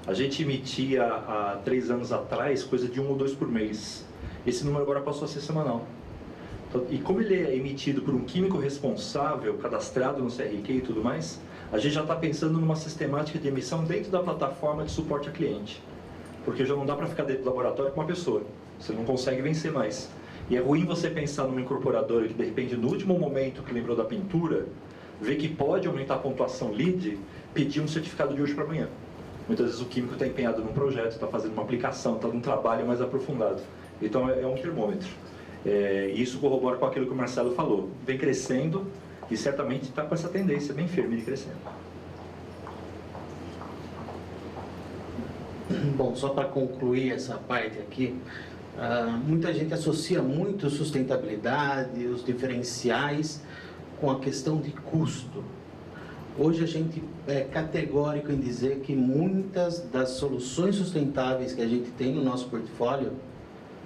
A gente emitia há 3 anos atrás coisa de 1 ou 2 por mês. Esse número agora passou a ser semanal. Então, e como ele é emitido por um químico responsável, cadastrado no CRQ e tudo mais, a gente já está pensando numa sistemática de emissão dentro da plataforma de suporte a cliente. Porque já não dá para ficar dentro do laboratório com uma pessoa. Você não consegue vencer mais. E é ruim você pensar numa incorporadora que, de repente, no último momento que lembrou da pintura, vê que pode aumentar a pontuação LEED, pedir um certificado de hoje para amanhã. Muitas vezes o químico está empenhado num projeto, está fazendo uma aplicação, está num trabalho mais aprofundado. Então é um termômetro. E isso corrobora com aquilo que o Marcelo falou. Vem crescendo e certamente está com essa tendência bem firme de crescendo. Bom, só para concluir essa parte aqui, muita gente associa muito sustentabilidade, os diferenciais, com a questão de custo. Hoje a gente é categórico em dizer que muitas das soluções sustentáveis que a gente tem no nosso portfólio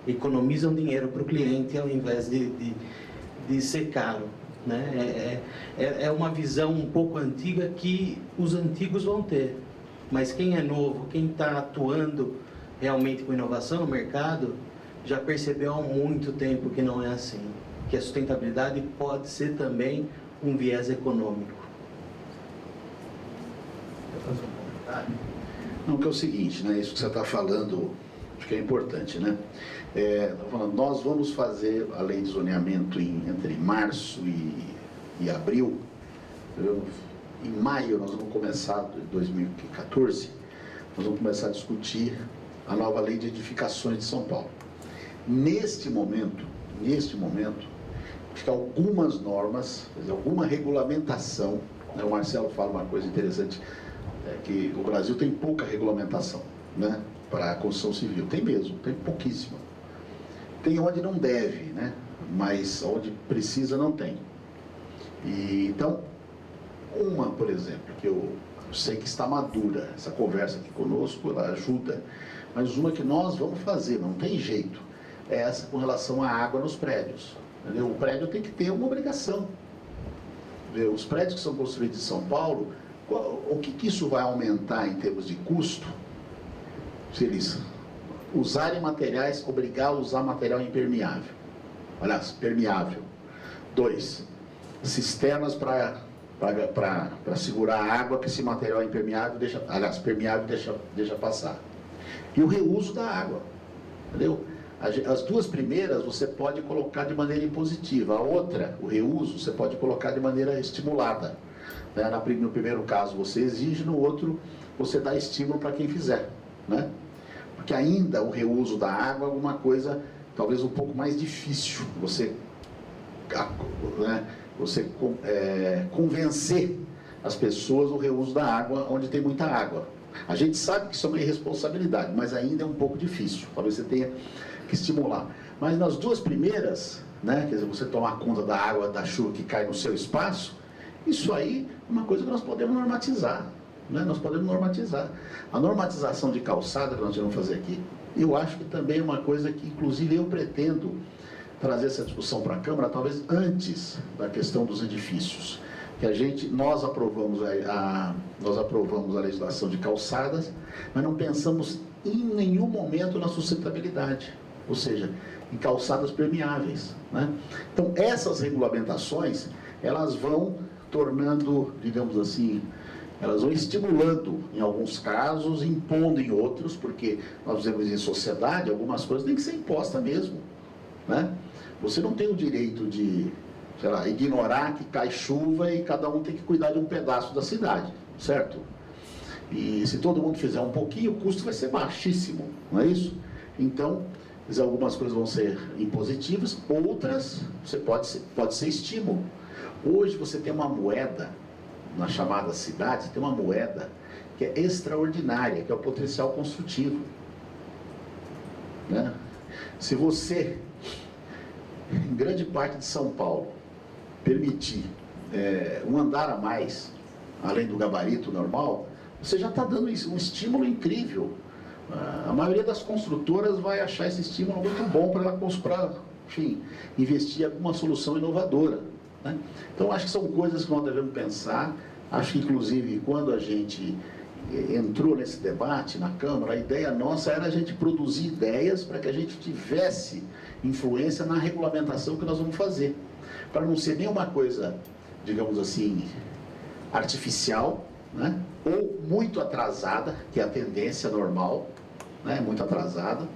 economizam dinheiro para o cliente ao invés de ser caro, né? É uma visão um pouco antiga que os antigos vão ter, mas quem é novo, quem está atuando realmente com inovação no mercado, já percebeu há muito tempo que não é assim, que a sustentabilidade pode ser também um viés econômico. Fazer um comentário? Não, que é o seguinte, né? Isso que você está falando, acho que é importante, né? Falando, nós vamos fazer a lei de zoneamento entre março e abril. Em maio nós vamos começar, em 2014, nós vamos começar a discutir a nova lei de edificações de São Paulo. Neste momento, acho que algumas normas, alguma regulamentação, né? O Marcelo fala uma coisa interessante, que o Brasil tem pouca regulamentação, né, para a construção civil. Tem mesmo, tem pouquíssima. Tem onde não deve, né, mas onde precisa não tem. E, então, por exemplo, que eu sei que está madura, essa conversa aqui conosco, ela ajuda, mas uma que nós vamos fazer, não tem jeito, é essa com relação à água nos prédios. Entendeu? O prédio tem que ter uma obrigação. Entendeu? Os prédios que são construídos em São Paulo, o que isso vai aumentar em termos de custo? Se eles usarem materiais, obrigar a usar material impermeável. Aliás, permeável. 2, cisternas para segurar a água que esse material impermeável permeável deixa passar. E o reuso da água. Entendeu? As 2 primeiras você pode colocar de maneira impositiva. A outra, o reuso, você pode colocar de maneira estimulada. No primeiro caso você exige, no outro você dá estímulo para quem fizer, né? Porque ainda o reuso da água é alguma coisa talvez um pouco mais difícil você convencer as pessoas do reuso da água onde tem muita água. A gente sabe que isso é uma irresponsabilidade, mas ainda é um pouco difícil, talvez você tenha que estimular. Mas nas 2 primeiras, né, quer dizer, você tomar conta da água da chuva que cai no seu espaço, isso aí é uma coisa que nós podemos normatizar, né? Nós podemos normatizar. A normatização de calçada que nós vamos fazer aqui, eu acho que também é uma coisa que, inclusive, eu pretendo trazer essa discussão para a Câmara, talvez antes da questão dos edifícios. Que nós aprovamos a legislação de calçadas, mas não pensamos em nenhum momento na sustentabilidade, ou seja, em calçadas permeáveis, né? Então, essas regulamentações, elas vão tornando, digamos assim, elas vão estimulando em alguns casos, impondo em outros, porque nós vivemos em sociedade, algumas coisas têm que ser impostas mesmo, né? Você não tem o direito de, sei lá, ignorar que cai chuva e cada um tem que cuidar de um pedaço da cidade, certo? E se todo mundo fizer um pouquinho, o custo vai ser baixíssimo, não é isso? Então, algumas coisas vão ser impositivas, outras pode ser estímulo. Hoje você tem uma moeda, na chamada cidade, você tem uma moeda que é extraordinária, que é o potencial construtivo. né? Se você, em grande parte de São Paulo, permitir um andar a mais, além do gabarito normal, você já está dando um estímulo incrível. A maioria das construtoras vai achar esse estímulo muito bom para ela, enfim, investir em alguma solução inovadora, né? Então, acho que são coisas que nós devemos pensar. Acho que, inclusive, quando a gente entrou nesse debate na Câmara, a ideia nossa era a gente produzir ideias para que a gente tivesse influência na regulamentação que nós vamos fazer, para não ser nenhuma coisa, digamos assim, artificial, né? Ou muito atrasada, que é a tendência normal, né? Muito atrasada.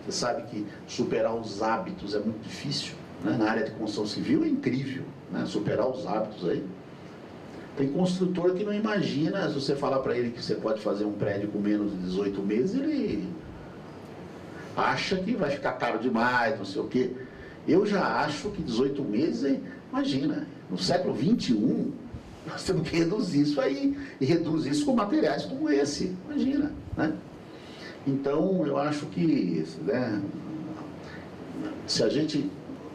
Você sabe que superar os hábitos é muito difícil, né? Na área de construção civil é incrível, né? Superar os hábitos aí. Tem construtor que não imagina, se você falar para ele que você pode fazer um prédio com menos de 18 meses, ele acha que vai ficar caro demais, não sei o quê. Eu já acho que 18 meses, imagina, no século XXI, nós temos que reduzir isso aí, e reduzir isso com materiais como esse, imagina, né? Então, eu acho que, né, se a gente,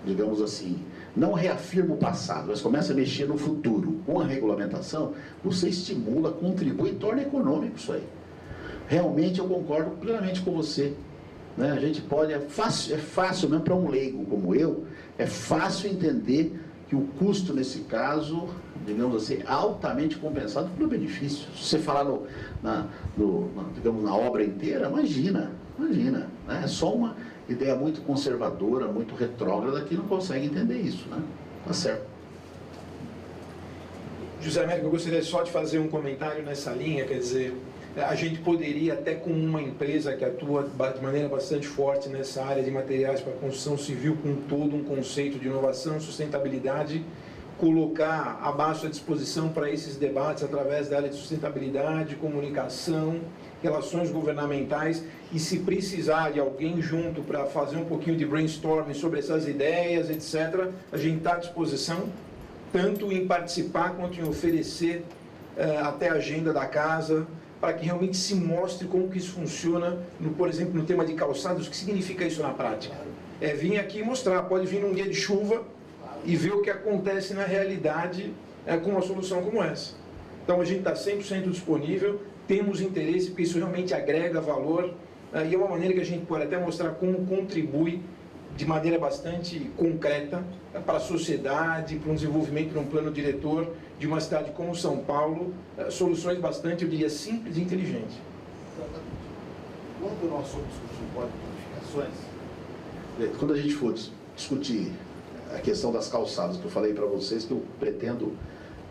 digamos assim, não reafirma o passado, mas começa a mexer no futuro com a regulamentação, você estimula, contribui e torna econômico isso aí. Realmente eu concordo plenamente com você, né? A gente pode, é fácil mesmo para um leigo como eu, é fácil entender que o custo nesse caso, digamos assim, altamente compensado pelo benefício. Se você falar digamos, na obra inteira, imagina, né? É só uma ideia muito conservadora, muito retrógrada, que não consegue entender isso, né? Tá certo. José Américo, eu gostaria só de fazer um comentário nessa linha, quer dizer, a gente poderia até com uma empresa que atua de maneira bastante forte nessa área de materiais para construção civil, com todo um conceito de inovação, sustentabilidade, colocar abaixo à disposição para esses debates através da área de sustentabilidade, comunicação, relações governamentais, e se precisar de alguém junto para fazer um pouquinho de brainstorming sobre essas ideias, etc., a gente está à disposição, tanto em participar quanto em oferecer até a agenda da casa, para que realmente se mostre como que isso funciona, por exemplo, no tema de calçados, o que significa isso na prática. É vir aqui e mostrar, pode vir num dia de chuva e ver o que acontece na realidade com uma solução como essa. Então a gente está 100% disponível, temos interesse, porque isso realmente agrega valor, e é uma maneira que a gente pode até mostrar como contribui de maneira bastante concreta para a sociedade, para um desenvolvimento de um plano diretor de uma cidade como São Paulo, soluções bastante, eu diria, simples e inteligentes. Quando nós somos discutir o código de modificações, quando a gente for discutir a questão das calçadas, que eu falei para vocês que eu pretendo,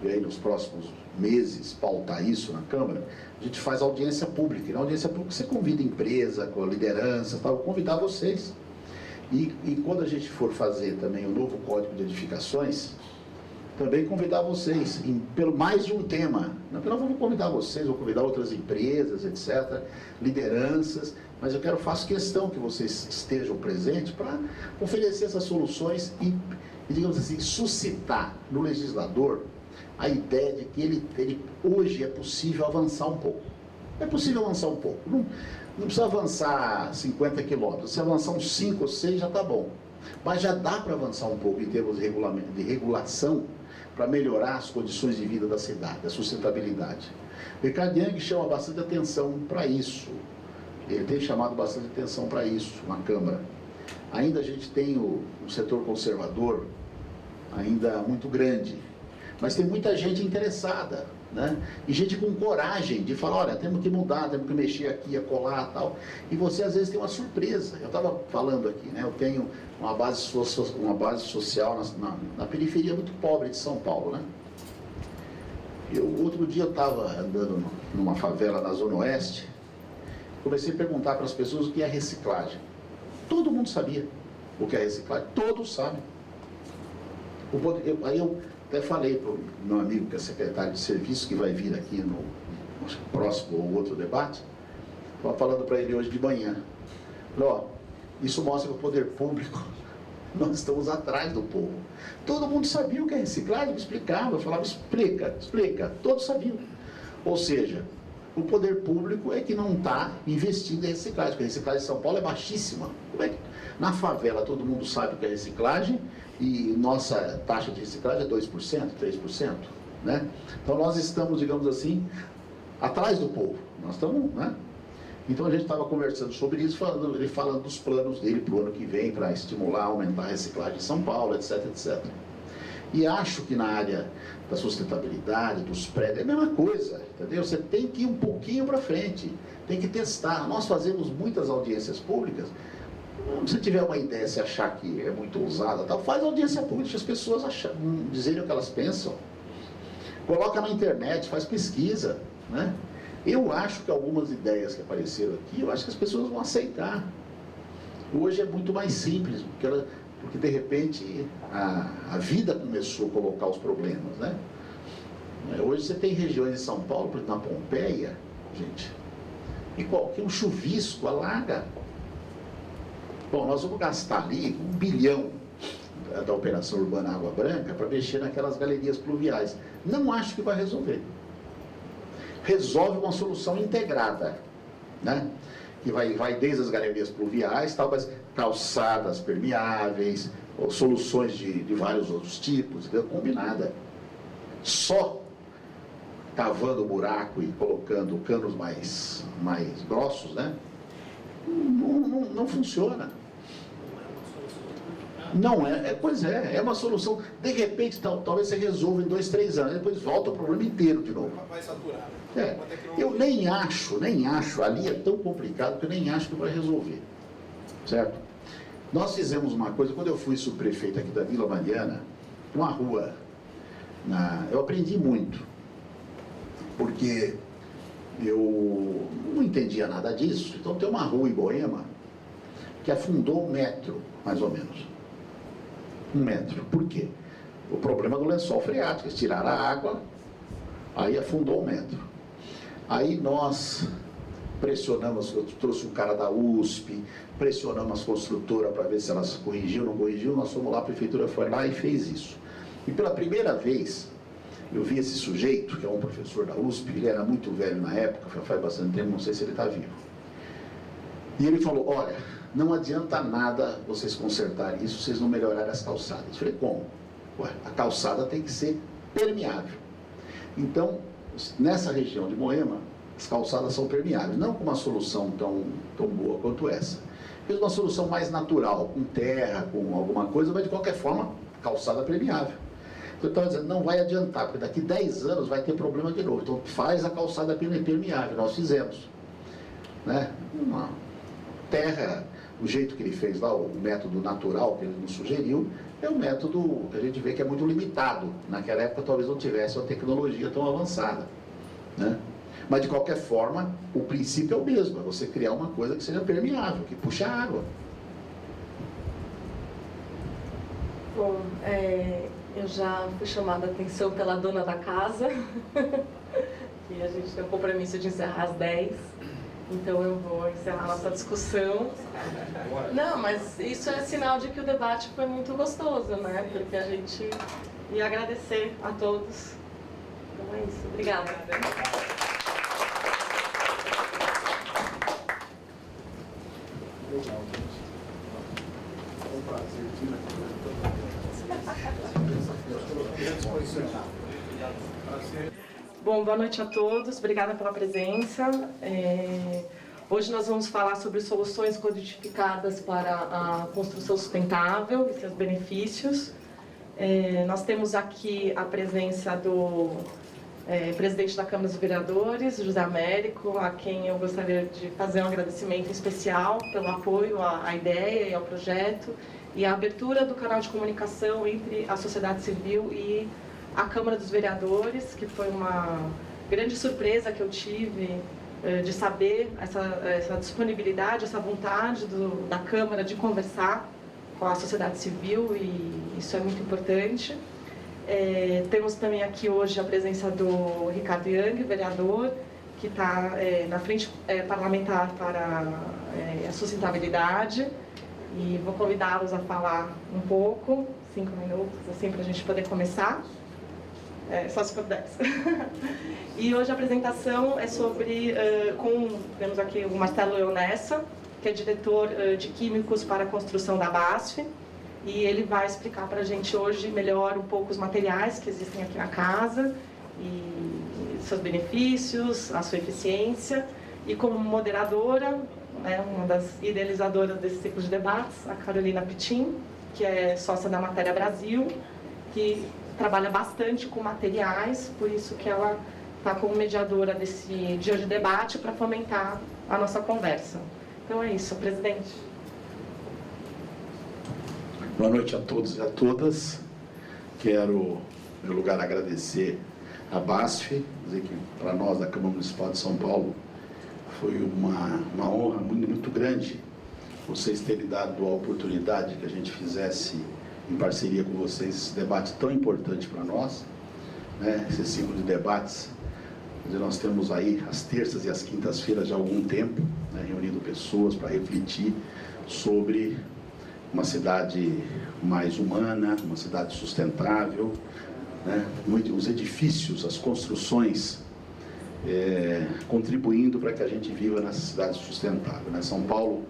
aí, nos próximos meses, pautar isso na Câmara, a gente faz audiência pública. E na audiência pública você convida a empresa, com a liderança, tal, convidar vocês. E quando a gente for fazer também o novo Código de Edificações, também convidar vocês, pelo mais de um tema. Não vamos convidar vocês, vou convidar outras empresas, etc., lideranças, mas eu faço questão que vocês estejam presentes para oferecer essas soluções e, digamos assim, suscitar no legislador a ideia de que ele hoje é possível avançar um pouco. É possível avançar um pouco. Não precisa avançar 50 quilômetros, se avançar uns 5 ou 6 já está bom. Mas já dá para avançar um pouco em termos de regulação para melhorar as condições de vida da cidade, a sustentabilidade. Ricardo Yang chama bastante atenção para isso. Ele tem chamado bastante atenção para isso na Câmara. Ainda a gente tem um setor conservador ainda muito grande, mas tem muita gente interessada, né? E gente com coragem de falar, olha, temos que mudar, temos que mexer aqui, acolá, tal. E você às vezes tem uma surpresa. Eu estava falando aqui, né? Eu tenho uma base social na periferia muito pobre de São Paulo, né? Outro dia eu estava andando numa favela na Zona Oeste, comecei a perguntar para as pessoas o que é reciclagem. Todo mundo sabia o que é reciclagem, todos sabem. Aí eu até falei para o meu amigo que é secretário de serviço, que vai vir aqui no próximo ou outro debate, estava falando para ele hoje de manhã. Falei, ó, isso mostra que o poder público, nós estamos atrás do povo. Todo mundo sabia o que é reciclagem, me explicava, eu falava, explica, todos sabiam. Ou seja, O poder público é que não está investindo em reciclagem, porque a reciclagem em São Paulo é baixíssima. Na favela todo mundo sabe que é reciclagem e nossa taxa de reciclagem é 2%, 3%. Né? Então nós estamos, digamos assim, atrás do povo. Nós estamos, né? Então a gente estava conversando sobre isso, ele falando dos planos dele para o ano que vem, para estimular, aumentar a reciclagem em São Paulo, etc, etc. E acho que na área da sustentabilidade, dos prédios, é a mesma coisa, entendeu? Você tem que ir um pouquinho para frente, tem que testar. Nós fazemos muitas audiências públicas. Se tiver uma ideia, se achar que é muito ousada, tal, faz audiência pública, deixa as pessoas dizerem o que elas pensam. Coloca na internet, faz pesquisa, né? Eu acho que algumas ideias que apareceram aqui, eu acho que as pessoas vão aceitar. Hoje é muito mais simples, porque de repente a vida começou a colocar os problemas, né? Hoje você tem regiões em São Paulo, por exemplo, na Pompeia, gente, e qualquer um chuvisco alaga. Bom, nós vamos gastar ali 1 bilhão da Operação Urbana Água Branca para mexer naquelas galerias pluviais. Não acho que vai resolver. Resolve uma solução integrada, né? Que vai desde as galerias pluviais, tal, mas calçadas permeáveis, soluções de vários outros tipos, combinada. Só cavando o buraco e colocando canos mais grossos, né? Não funciona. Não pois é uma solução. De repente, talvez você resolva em 2, 3 anos, depois volta o problema inteiro de novo. Vai saturar. Eu nem acho, ali é tão complicado que eu nem acho que vai resolver. Certo? Nós fizemos uma coisa, quando eu fui subprefeito aqui da Vila Mariana, uma rua, eu aprendi muito, porque eu não entendia nada disso. Então tem uma rua em Moema que afundou 1 metro, mais ou menos. 1 metro. Por quê? O problema do lençol freático, eles tiraram a água, aí afundou 1 metro. Aí nós pressionamos, eu trouxe um cara da USP, pressionamos as construtoras para ver se elas corrigiam, não corrigiam, nós fomos lá, a prefeitura foi lá e fez isso. E pela primeira vez, eu vi esse sujeito, que é um professor da USP, ele era muito velho na época, faz bastante tempo, não sei se ele está vivo. E ele falou, olha, não adianta nada vocês consertarem isso, vocês não melhorarem as calçadas. Eu falei, como? Ué, a calçada tem que ser permeável. Então, nessa região de Moema, as calçadas são permeáveis, não com uma solução tão boa quanto essa. Fiz uma solução mais natural, com terra, com alguma coisa, mas de qualquer forma, calçada permeável. Então eu estava dizendo, não vai adiantar, porque daqui 10 anos vai ter problema de novo. Então faz a calçada permeável, nós fizemos. Né? Uma terra, o jeito que ele fez lá, o método natural que ele nos sugeriu, é um método que a gente vê que é muito limitado. Naquela época talvez não tivesse uma tecnologia tão avançada. Né? Mas de qualquer forma, o princípio é o mesmo, é você criar uma coisa que seja permeável, que puxa água. Bom, eu já fui chamada a atenção pela dona da casa, que a gente tem um compromisso de encerrar às 10, então eu vou encerrar nossa discussão. Não, mas isso é sinal de que o debate foi muito gostoso, né? Porque a gente ia agradecer a todos. Então é isso, obrigada. Legal, gente. É um prazer vir aqui. Bom, boa noite a todos, obrigada pela presença. Hoje nós vamos falar sobre soluções codificadas para a construção sustentável e seus benefícios. Nós temos aqui a presença do presidente da Câmara dos Vereadores, José Américo, a quem eu gostaria de fazer um agradecimento especial pelo apoio à ideia e ao projeto e a abertura do canal de comunicação entre a sociedade civil e a Câmara dos Vereadores, que foi uma grande surpresa que eu tive de saber essa disponibilidade, essa vontade da Câmara de conversar com a sociedade civil, e isso é muito importante. Temos também aqui hoje a presença do Ricardo Yang, vereador, que está na frente parlamentar para a sustentabilidade, e vou convidá-los a falar um pouco, 5 minutos, assim, para a gente poder começar. só se for 10. E hoje a apresentação é sobre, temos aqui o Marcelo Eunessa, que é diretor de Químicos para a Construção da BASF, e ele vai explicar para a gente hoje melhor um pouco os materiais que existem aqui na casa, e seus benefícios, a sua eficiência, e como moderadora, uma das idealizadoras desse ciclo de debates, a Carolina Pitin, que é sócia da Matéria Brasil, que trabalha bastante com materiais, por isso que ela está como mediadora desse dia de debate para fomentar a nossa conversa. Então é isso, presidente. Boa noite a todos e a todas. Quero, em primeiro lugar, agradecer a BASF, dizer que para nós da Câmara Municipal de São Paulo foi uma honra muito grande vocês terem dado a oportunidade que a gente fizesse em parceria com vocês esse debate tão importante para nós, né? Esse ciclo de debates. Nós temos aí as terças e as quintas-feiras de algum tempo, né, reunindo pessoas para refletir sobre uma cidade mais humana, uma cidade sustentável, né? Os edifícios, as construções contribuindo para que a gente viva nessa cidade sustentável, né? São Paulo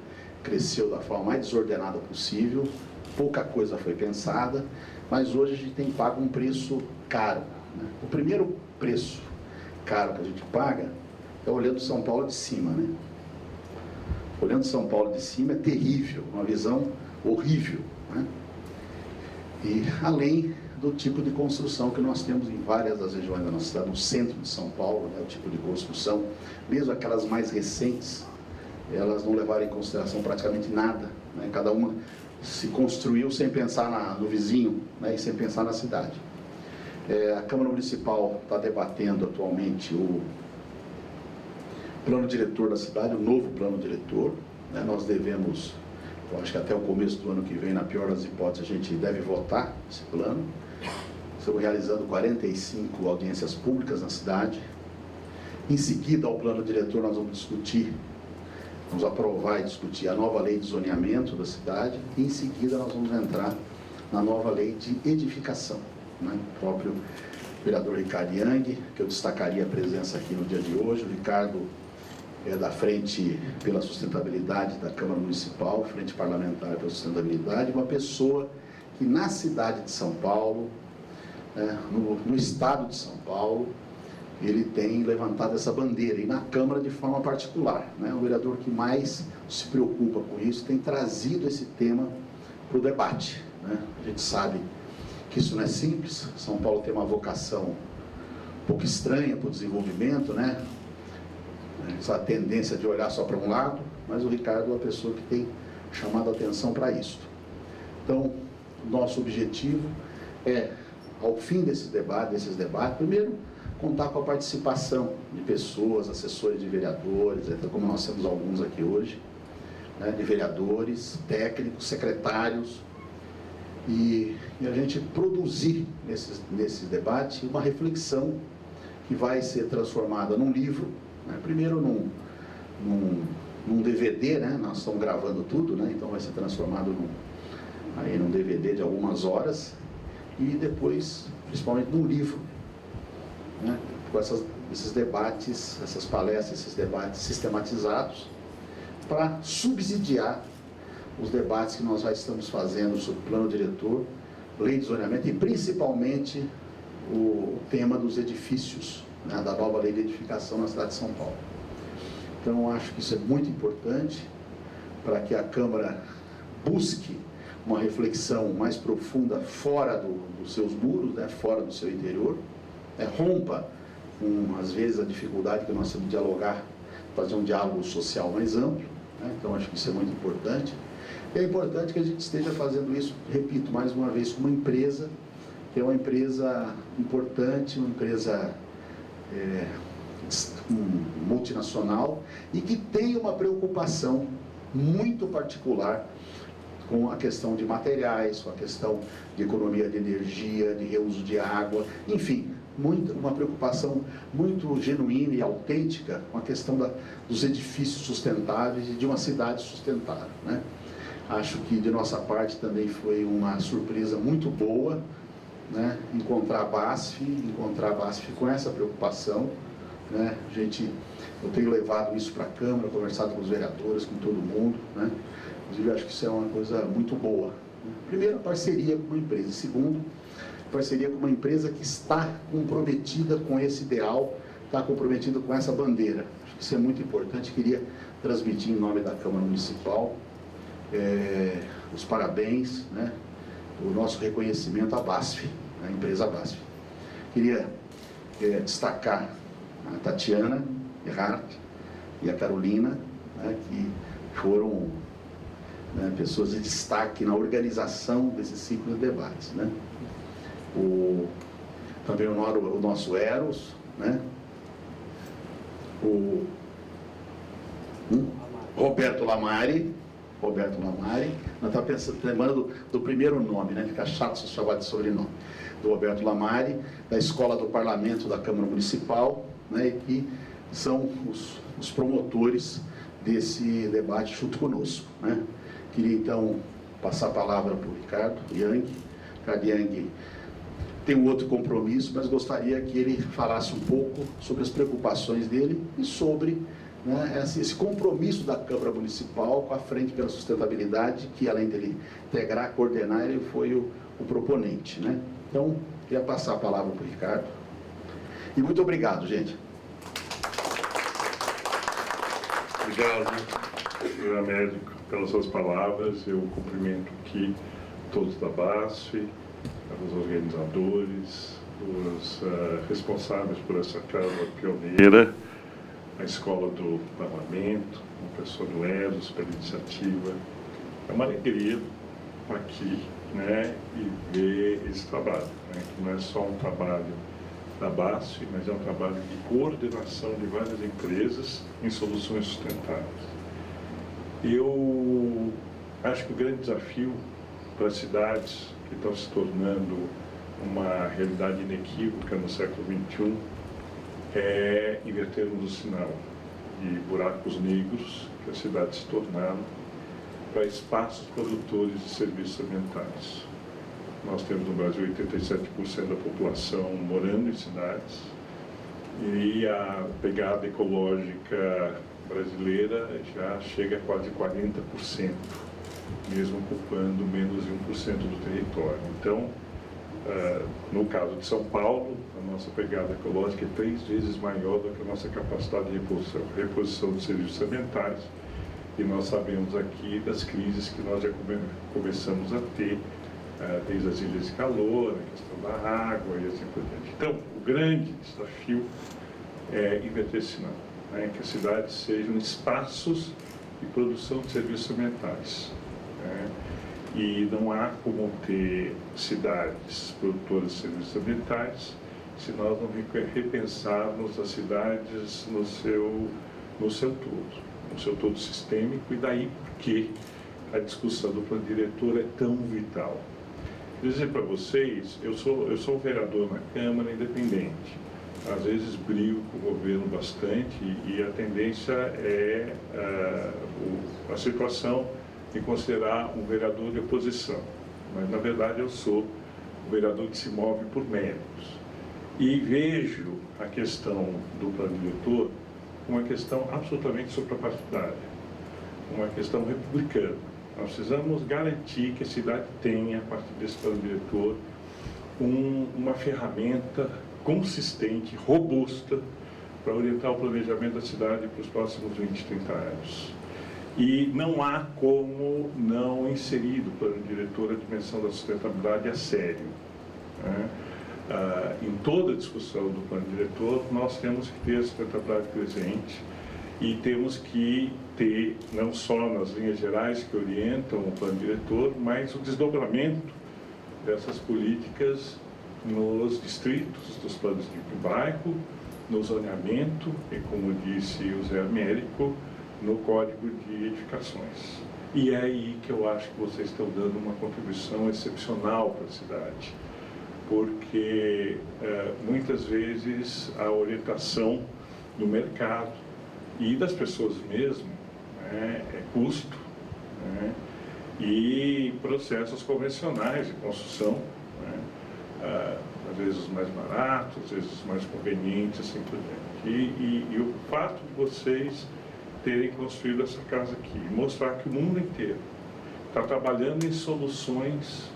cresceu da forma mais desordenada possível, pouca coisa foi pensada, mas hoje a gente tem pago um preço caro, né? O primeiro preço caro que a gente paga é olhando São Paulo de cima, né? Olhando São Paulo de cima é terrível, uma visão horrível, né? E além do tipo de construção que nós temos em várias das regiões da nossa cidade, no centro de São Paulo, né? O tipo de construção, mesmo aquelas mais recentes, elas não levaram em consideração praticamente nada, né? Cada uma se construiu sem pensar no vizinho, né? E sem pensar na cidade. A Câmara Municipal está debatendo atualmente o plano diretor da cidade, o novo plano diretor, né? Nós devemos, eu acho que até o começo do ano que vem, na pior das hipóteses, a gente deve votar esse plano. Estamos realizando 45 audiências públicas na cidade. Em seguida ao plano diretor nós vamos aprovar e discutir a nova lei de zoneamento da cidade, e em seguida nós vamos entrar na nova lei de edificação, né? O próprio vereador Ricardo Yang, que eu destacaria a presença aqui no dia de hoje. O Ricardo é da Frente pela Sustentabilidade da Câmara Municipal, Frente Parlamentar pela Sustentabilidade, uma pessoa que na cidade de São Paulo, né, no estado de São Paulo, ele tem levantado essa bandeira, e na Câmara de forma particular, né? O vereador que mais se preocupa com isso, tem trazido esse tema para o debate, né? A gente sabe que isso não é simples. São Paulo tem uma vocação um pouco estranha para o desenvolvimento, né? Essa tendência de olhar só para um lado, mas o Ricardo é uma pessoa que tem chamado a atenção para isso. Então, nosso objetivo é, ao fim desses debates, primeiro, contar com a participação de pessoas, assessores de vereadores, como nós temos alguns aqui hoje, né, de vereadores, técnicos, secretários, e a gente produzir nesse debate uma reflexão que vai ser transformada num livro, né, primeiro num DVD, né, nós estamos gravando tudo, né, então vai ser transformado num DVD de algumas horas, e depois, principalmente, num livro, né, com esses debates, essas palestras, esses debates sistematizados, para subsidiar os debates que nós já estamos fazendo sobre plano diretor, lei de zoneamento e principalmente o tema dos edifícios, né, da nova lei de edificação na cidade de São Paulo. Então, acho que isso é muito importante para que a Câmara busque uma reflexão mais profunda fora dos seus muros, né, fora do seu interior, rompa com, às vezes, a dificuldade que nós temos de dialogar, fazer um diálogo social mais amplo, né? Então, acho que isso é muito importante. E é importante que a gente esteja fazendo isso, repito, mais uma vez, com uma empresa, que é uma empresa importante, uma empresa multinacional, e que tem uma preocupação muito particular com a questão de materiais, com a questão de economia de energia, de reuso de água, enfim, uma preocupação muito genuína e autêntica com a questão dos edifícios sustentáveis e de uma cidade sustentável, né? Acho que de nossa parte também foi uma surpresa muito boa né, encontrar a BASF com essa preocupação, né? Eu tenho levado isso para a Câmara, conversado com os vereadores, com todo mundo, né? Inclusive, acho que isso é uma coisa muito boa. Primeiro, parceria com uma empresa. Segundo, parceria com uma empresa que está comprometida com esse ideal, está comprometida com essa bandeira. Acho que isso é muito importante. Queria transmitir em nome da Câmara Municipal os parabéns, né? O nosso reconhecimento à BASF, à empresa BASF. Queria destacar a Tatiana Erhardt e a Carolina, né, que foram, né, pessoas de destaque na organização desse ciclo de debates, né? Também o nosso Eros, né? O Roberto Lamari, nós estamos lembrando do primeiro nome, né? Fica chato se chamar de sobrenome. Do Roberto Lamari, da Escola do Parlamento da Câmara Municipal, né? E que são os promotores desse debate junto conosco, né? Queria então passar a palavra para o Ricardo Yang. Ricardo Yang tem um outro compromisso, mas gostaria que ele falasse um pouco sobre as preocupações dele e sobre, né, esse compromisso da Câmara Municipal com a Frente pela Sustentabilidade, que além dele integrar, coordenar, ele foi o proponente, né? Então, queria passar a palavra para o Ricardo. E muito obrigado, gente. Obrigado, senhor médico, pelas suas palavras. Eu cumprimento aqui todos da BASF, os organizadores, os responsáveis por essa casa pioneira, a Escola do Parlamento, o professor Eros, pela iniciativa. É uma alegria estar aqui, né, e ver esse trabalho, né, que não é só um trabalho da BASF, mas é um trabalho de coordenação de várias empresas em soluções sustentáveis. Eu acho que o grande desafio para as cidades que estão se tornando uma realidade inequívoca no século XXI é invertermos o sinal de buracos negros que as cidades se tornaram para espaços produtores de serviços ambientais. Nós temos no Brasil 87% da população morando em cidades e a pegada ecológica brasileira já chega a quase 40%, mesmo ocupando menos de 1% do território. Então, no caso de São Paulo, a nossa pegada ecológica é 3 vezes maior do que a nossa capacidade de reposição de serviços ambientais, e nós sabemos aqui das crises que nós já começamos a ter, desde as ilhas de calor, a questão da água e assim por diante. Então, o grande desafio é inverter esse sinal, né? Que as cidades sejam espaços de produção de serviços ambientais, né? E não há como ter cidades produtoras de serviços ambientais se nós não repensarmos as cidades no seu todo sistêmico, e daí porque a discussão do plano diretor é tão vital. Vou dizer para vocês, eu sou um vereador na Câmara independente. Às vezes brigo com o governo bastante e a tendência é a situação de considerar um vereador de oposição. Mas, na verdade, eu sou um vereador que se move por méritos. E vejo a questão do plano diretor como uma questão absolutamente suprapartidária, uma questão republicana. Nós precisamos garantir que a cidade tenha, a partir desse plano diretor, uma ferramenta consistente, robusta, para orientar o planejamento da cidade para os próximos 20, 30 anos. E não há como não inserir do plano diretor a dimensão da sustentabilidade a sério, né? Em toda a discussão do plano diretor, nós temos que ter a sustentabilidade presente e temos que ter, não só nas linhas gerais que orientam o plano diretor, mas o desdobramento dessas políticas nos distritos dos planos de bairro, no zoneamento e, como disse o Zé Américo, no Código de Edificações. E é aí que eu acho que vocês estão dando uma contribuição excepcional para a cidade, porque muitas vezes a orientação do mercado e das pessoas mesmo, né, é custo, né, e processos convencionais de construção, né, às vezes os mais baratos, às vezes os mais convenientes, assim por diante. E o fato de vocês terem construído essa casa aqui, mostrar que o mundo inteiro está trabalhando em soluções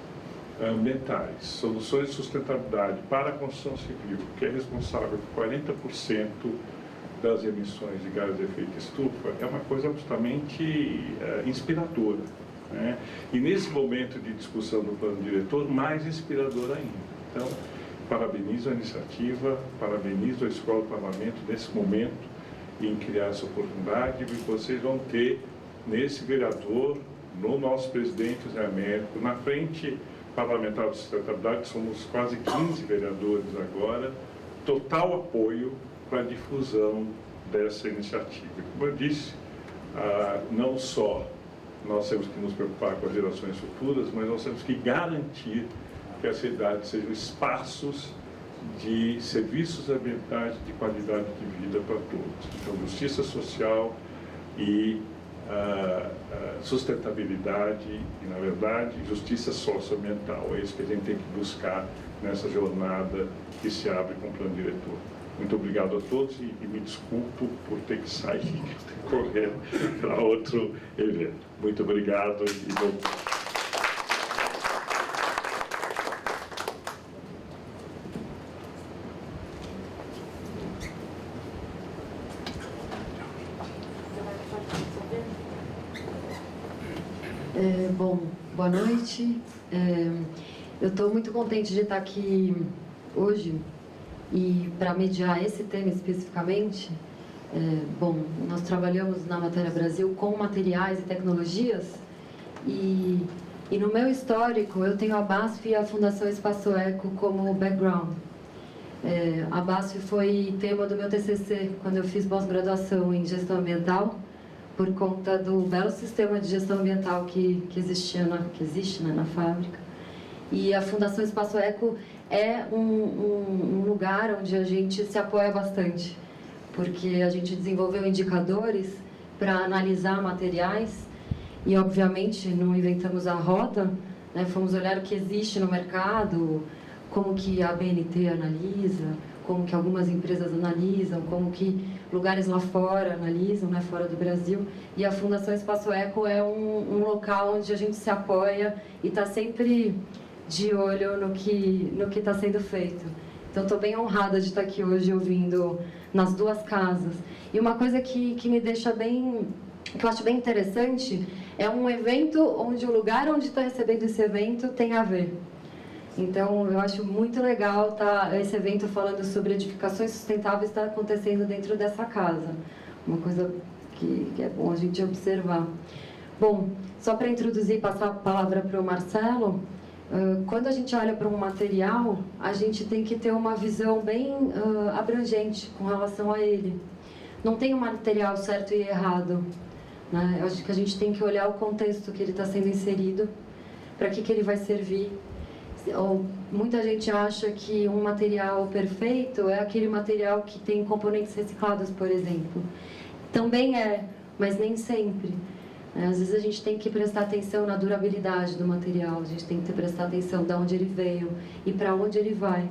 ambientais, soluções de sustentabilidade para a construção civil, que é responsável por 40% das emissões de gases de efeito estufa, é uma coisa absolutamente inspiradora, né? E nesse momento de discussão do plano diretor, mais inspirador ainda. Então, parabenizo a iniciativa, parabenizo a Escola do Parlamento nesse momento em criar essa oportunidade, e vocês vão ter nesse vereador, no nosso presidente José Américo, na frente parlamentar de sustentabilidade, somos quase 15 vereadores agora, total apoio para a difusão dessa iniciativa. Como eu disse, não só nós temos que nos preocupar com as gerações futuras, mas nós temos que garantir que as cidades sejam espaços de serviços ambientais de qualidade de vida para todos. Então, justiça social e sustentabilidade e, na verdade, justiça socioambiental. É isso que a gente tem que buscar nessa jornada que se abre com o plano diretor. Muito obrigado a todos e me desculpo por ter que sair, ter que correr para outro evento. Muito obrigado e bom. Bom, boa noite. Eu estou muito contente de estar aqui hoje e para mediar esse tema especificamente. Bom, nós trabalhamos na Matéria Brasil com materiais e tecnologias e no meu histórico eu tenho a BASF e a Fundação Espaço Eco como background. A BASF foi tema do meu TCC quando eu fiz pós-graduação em gestão ambiental, por conta do belo sistema de gestão ambiental que existe na fábrica. E a Fundação Espaço Eco é um lugar onde a gente se apoia bastante, porque a gente desenvolveu indicadores para analisar materiais e, obviamente, não inventamos a roda, né? Fomos olhar o que existe no mercado, como que a ABNT analisa, como que algumas empresas analisam, como que lugares lá fora analisam, né, fora do Brasil. E a Fundação Espaço Eco é um local onde a gente se apoia e está sempre de olho no que está sendo feito. Então, estou bem honrada de estar aqui hoje ouvindo nas duas casas. E uma coisa que me deixa bem, que eu acho bem interessante, é um evento onde o lugar onde está recebendo esse evento tem a ver. Então, eu acho muito legal esse evento falando sobre edificações sustentáveis está acontecendo dentro dessa casa. Uma coisa que é bom a gente observar. Bom, só para introduzir e passar a palavra para o Marcelo, quando a gente olha para um material, a gente tem que ter uma visão bem abrangente com relação a ele. Não tem um material certo e errado, né? Eu acho que a gente tem que olhar o contexto que ele está sendo inserido, para que ele vai servir. Muita gente acha que um material perfeito é aquele material que tem componentes reciclados, por exemplo. Também mas nem sempre. Às vezes a gente tem que prestar atenção na durabilidade do material, a gente tem que prestar atenção de onde ele veio e para onde ele vai,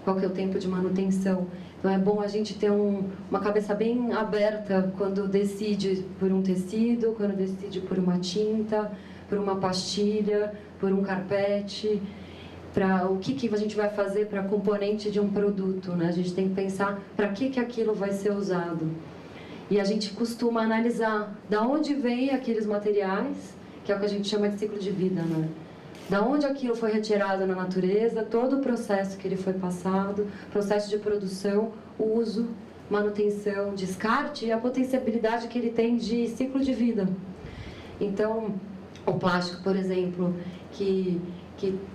qual que é o tempo de manutenção. Então é bom a gente ter uma cabeça bem aberta quando decide por um tecido, quando decide por uma tinta, por uma pastilha, por um carpete, para o que a gente vai fazer para componente de um produto, né? A gente tem que pensar para que aquilo vai ser usado. E a gente costuma analisar da onde vem aqueles materiais, que é o que a gente chama de ciclo de vida, né? Da onde aquilo foi retirado na natureza, todo o processo que ele foi passado, processo de produção, uso, manutenção, descarte e a potencialidade que ele tem de ciclo de vida. Então, o plástico, por exemplo, que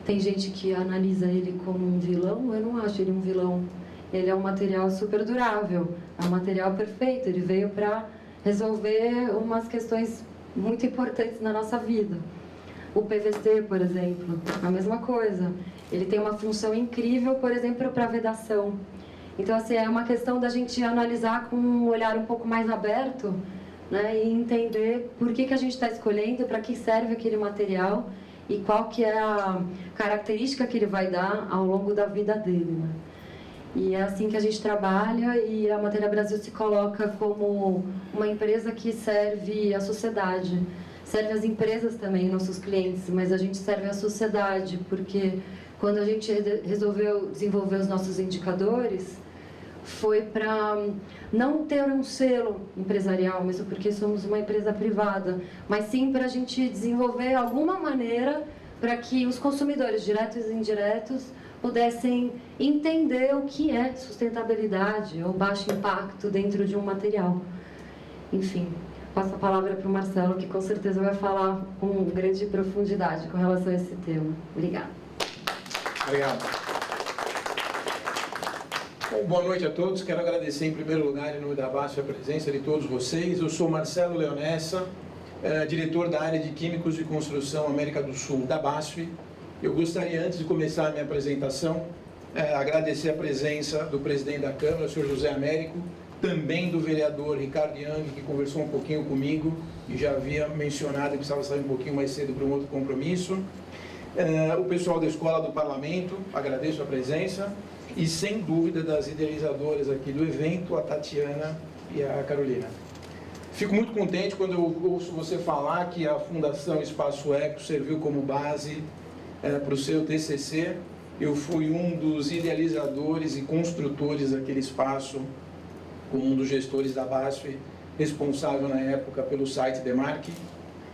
tem gente que analisa ele como um vilão, eu não acho ele um vilão. Ele é um material super durável, é um material perfeito, ele veio para resolver umas questões muito importantes na nossa vida. O PVC, por exemplo, a mesma coisa. Ele tem uma função incrível, por exemplo, para vedação. Então, assim, é uma questão da gente analisar com um olhar um pouco mais aberto, né, e entender por que a gente está escolhendo, para que serve aquele material e qual que é a característica que ele vai dar ao longo da vida dele, né? E é assim que a gente trabalha, e a Matéria Brasil se coloca como uma empresa que serve a sociedade, serve as empresas também, nossos clientes, mas a gente serve a sociedade, porque quando a gente resolveu desenvolver os nossos indicadores, foi para não ter um selo empresarial, mesmo porque somos uma empresa privada, mas sim para a gente desenvolver alguma maneira para que os consumidores, diretos e indiretos, pudessem entender o que é sustentabilidade ou baixo impacto dentro de um material. Enfim, passo a palavra para o Marcelo, que com certeza vai falar com grande profundidade com relação a esse tema. Obrigada. Obrigado. Bom, boa noite a todos. Quero agradecer em primeiro lugar, em nome da BASF, a presença de todos vocês. Eu sou Marcelo Leonessa, diretor da área de Químicos de Construção América do Sul da BASF. Eu gostaria, antes de começar a minha apresentação, agradecer a presença do presidente da Câmara, o senhor José Américo, também do vereador Ricardo Young, que conversou um pouquinho comigo e já havia mencionado que precisava sair um pouquinho mais cedo para um outro compromisso. O pessoal da Escola do Parlamento, agradeço a presença, e sem dúvida das idealizadoras aqui do evento, a Tatiana e a Carolina. Fico muito contente quando eu ouço você falar que a Fundação Espaço Eco serviu como base para o seu TCC. Eu fui um dos idealizadores e construtores daquele espaço, como um dos gestores da BASF, responsável na época pelo site Demarque.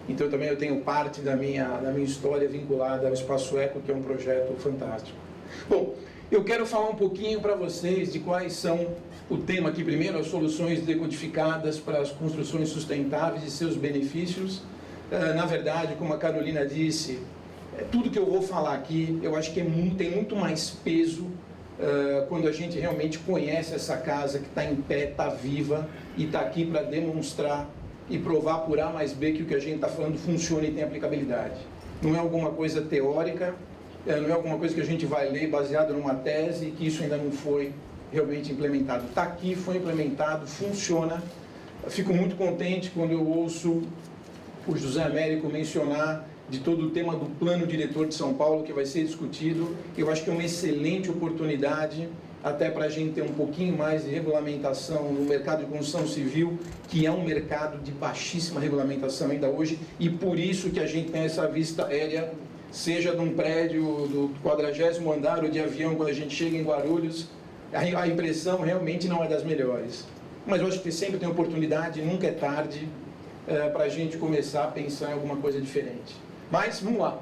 Então também eu tenho parte da minha história vinculada ao Espaço Eco, que é um projeto fantástico. Bom, eu quero falar um pouquinho para vocês de quais são o tema aqui primeiro, as soluções decodificadas para as construções sustentáveis e seus benefícios. Na verdade, como a Carolina disse, tudo que eu vou falar aqui, eu acho que tem muito mais peso quando a gente realmente conhece essa casa que está em pé, está viva e está aqui para demonstrar e provar por A mais B que o que a gente está falando funciona e tem aplicabilidade. Não é alguma coisa teórica, não é alguma coisa que a gente vai ler baseado numa tese e que isso ainda não foi realmente implementado. Está aqui, foi implementado, funciona. Fico muito contente quando eu ouço o José Américo mencionar de todo o tema do Plano Diretor de São Paulo, que vai ser discutido. Eu acho que é uma excelente oportunidade até para a gente ter um pouquinho mais de regulamentação no mercado de construção civil, que é um mercado de baixíssima regulamentação ainda hoje, e por isso que a gente tem essa vista aérea, seja de um prédio do 40º andar ou de avião, quando a gente chega em Guarulhos, a impressão realmente não é das melhores. Mas eu acho que sempre tem oportunidade, nunca é tarde para a gente começar a pensar em alguma coisa diferente. Mas, vamos lá.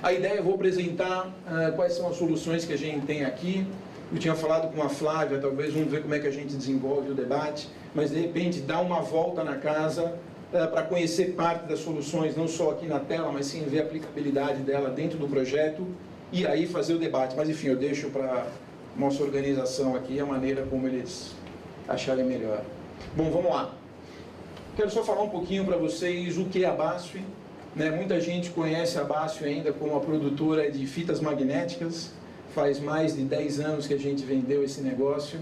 A ideia, eu vou apresentar quais são as soluções que a gente tem aqui. Eu tinha falado com a Flávia, talvez vamos ver como é que a gente desenvolve o debate, mas de repente dá uma volta na casa para conhecer parte das soluções, não só aqui na tela, mas sim ver a aplicabilidade dela dentro do projeto e aí fazer o debate. Mas enfim, eu deixo para nossa organização aqui a maneira como eles acharem melhor. Bom, vamos lá. Quero só falar um pouquinho para vocês o que é a BASF. Muita gente conhece a BASF ainda como a produtora de fitas magnéticas. Faz mais de 10 anos que a gente vendeu esse negócio,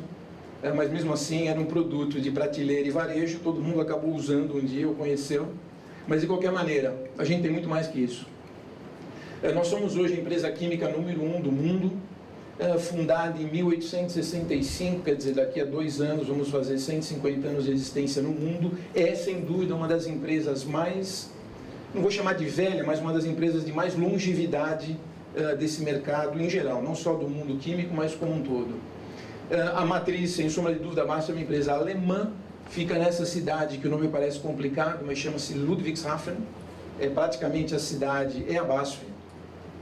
mas mesmo assim era um produto de prateleira e varejo, todo mundo acabou usando um dia, ou conheceu. Mas de qualquer maneira, a gente tem muito mais que isso. Nós somos hoje a empresa química número 1 do mundo, fundada em 1865, quer dizer, daqui a 2 anos vamos fazer 150 anos de existência no mundo. É, sem dúvida, uma das empresas mais, não vou chamar de velha, mas uma das empresas de mais longevidade desse mercado em geral, não só do mundo químico, mas como um todo. A matriz, sem sombra de dúvida, a BASF é uma empresa alemã, fica nessa cidade que o nome parece complicado, mas chama-se Ludwigshafen. Praticamente a cidade é a BASF.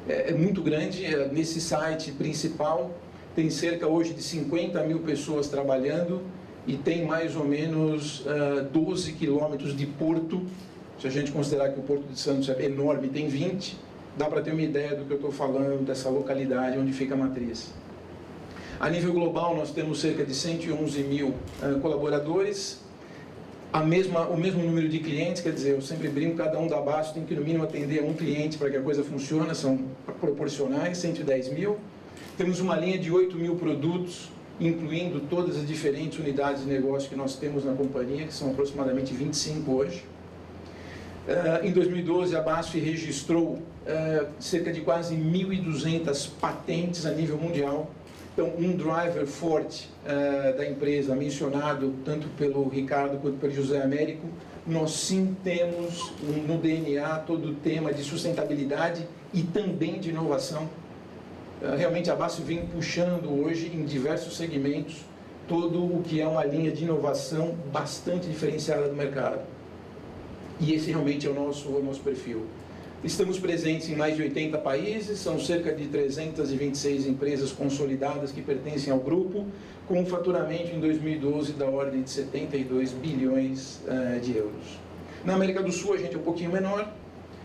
É muito grande. Nesse site principal tem cerca hoje de 50 mil pessoas trabalhando e tem mais ou menos 12 quilômetros de porto. Se a gente considerar que o Porto de Santos é enorme, tem 20, dá para ter uma ideia do que eu estou falando, dessa localidade onde fica a matriz. A nível global, nós temos cerca de 111 mil colaboradores, o mesmo número de clientes, quer dizer, eu sempre brinco, cada um da BASF tem que no mínimo atender a um cliente para que a coisa funcione, são proporcionais, 110 mil. Temos uma linha de 8 mil produtos, incluindo todas as diferentes unidades de negócio que nós temos na companhia, que são aproximadamente 25 hoje. Em 2012, a BASF registrou cerca de quase 1.200 patentes a nível mundial. Então, um driver forte da empresa, mencionado tanto pelo Ricardo quanto pelo José Américo, nós sim temos no DNA todo o tema de sustentabilidade e também de inovação. Realmente a BASF vem puxando hoje em diversos segmentos todo o que é uma linha de inovação bastante diferenciada do mercado. E esse realmente é o nosso perfil. Estamos presentes em mais de 80 países, são cerca de 326 empresas consolidadas que pertencem ao grupo, com um faturamento em 2012 da ordem de 72 bilhões de euros. Na América do Sul a gente é um pouquinho menor,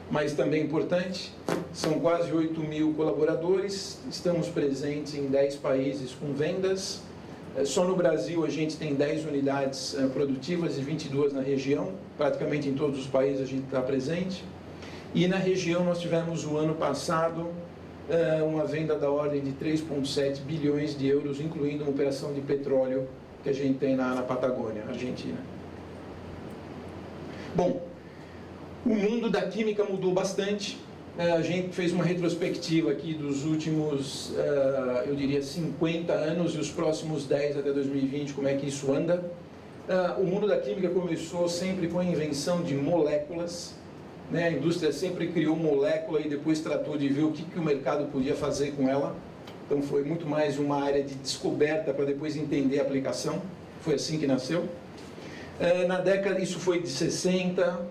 mas também importante, são quase 8.000 colaboradores, estamos presentes em 10 países com vendas. Só no Brasil a gente tem 10 unidades produtivas e 22 na região, praticamente em todos os países a gente está presente. E na região nós tivemos o ano passado uma venda da ordem de 3,7 bilhões de euros, incluindo uma operação de petróleo que a gente tem na Patagônia, Argentina. Bom, o mundo da química mudou bastante. A gente fez uma retrospectiva aqui dos últimos, eu diria, 50 anos e os próximos 10 até 2020, como é que isso anda. O mundo da química começou sempre com a invenção de moléculas, né? A indústria sempre criou molécula e depois tratou de ver o que o mercado podia fazer com ela. Então foi muito mais uma área de descoberta para depois entender a aplicação. Foi assim que nasceu. Na década, isso foi de 60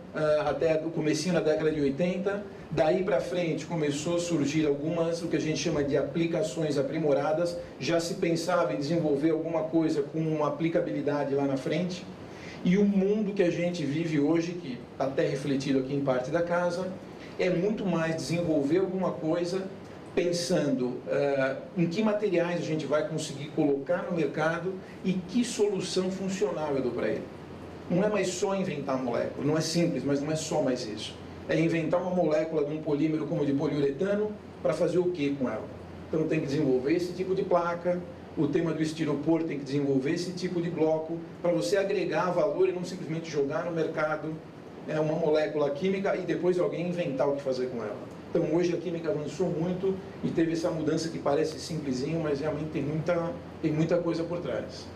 até o comecinho da década de 80. Daí para frente começou a surgir algumas, o que a gente chama de aplicações aprimoradas. Já se pensava em desenvolver alguma coisa com uma aplicabilidade lá na frente. E o mundo que a gente vive hoje, que está até refletido aqui em parte da casa, é muito mais desenvolver alguma coisa pensando em que materiais a gente vai conseguir colocar no mercado e que solução funcional eu dou para ele. Não é mais só inventar molécula, não é simples, mas não é só mais isso. É inventar uma molécula de um polímero como de poliuretano para fazer o que com ela? Então tem que desenvolver esse tipo de placa, o tema do estiropor tem que desenvolver esse tipo de bloco para você agregar valor e não simplesmente jogar no mercado uma molécula química e depois alguém inventar o que fazer com ela. Então hoje a química avançou muito e teve essa mudança que parece simplesinho, mas realmente tem muita coisa por trás.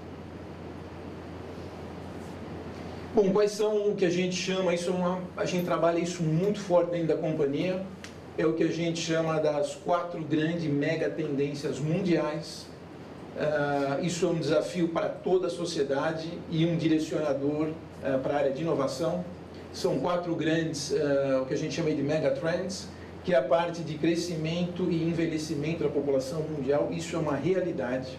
Bom, quais são o que a gente chama, a gente trabalha isso muito forte dentro da companhia, é o que a gente chama das 4 grandes mega tendências mundiais. Isso é um desafio para toda a sociedade e um direcionador para a área de inovação. São 4 grandes, o que a gente chama de mega trends, que é a parte de crescimento e envelhecimento da população mundial. Isso é uma realidade.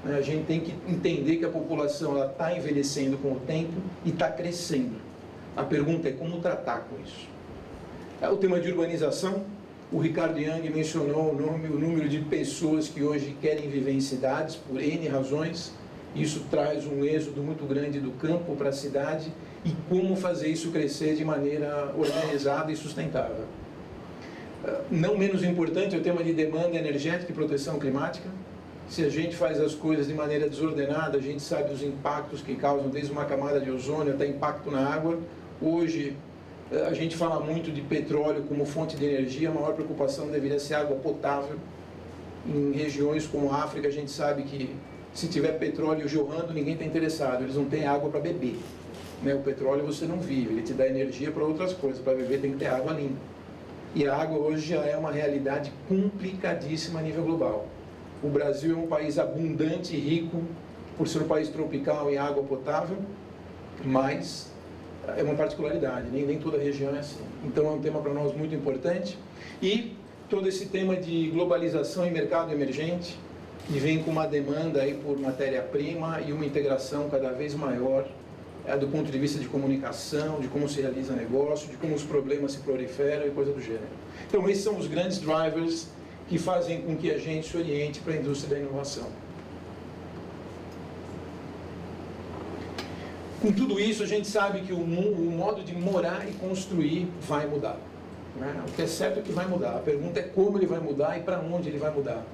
A gente tem que entender que a população está envelhecendo com o tempo e está crescendo. A pergunta é como tratar com isso. O tema de urbanização, o Ricardo Young mencionou o número de pessoas que hoje querem viver em cidades por N razões. Isso traz um êxodo muito grande do campo para a cidade e como fazer isso crescer de maneira organizada e sustentável. Não menos importante é o tema de demanda energética e proteção climática. Se a gente faz as coisas de maneira desordenada, a gente sabe os impactos que causam, desde uma camada de ozônio até impacto na água. Hoje, a gente fala muito de petróleo como fonte de energia, a maior preocupação deveria ser água potável. Em regiões como a África, a gente sabe que se tiver petróleo jorrando, ninguém está interessado, eles não têm água para beber. O petróleo você não vive, ele te dá energia para outras coisas, para beber tem que ter água limpa. E a água hoje já é uma realidade complicadíssima a nível global. O Brasil é um país abundante e rico, por ser um país tropical em água potável, mas é uma particularidade, nem toda a região é assim. Então é um tema para nós muito importante. E todo esse tema de globalização e mercado emergente, que vem com uma demanda aí por matéria-prima e uma integração cada vez maior do ponto de vista de comunicação, de como se realiza negócio, de como os problemas se proliferam e coisa do gênero. Então esses são os grandes drivers que fazem com que a gente se oriente para a indústria da inovação. Com tudo isso, a gente sabe que o modo de morar e construir vai mudar. O que é certo é que vai mudar. A pergunta é como ele vai mudar e para onde ele vai mudar.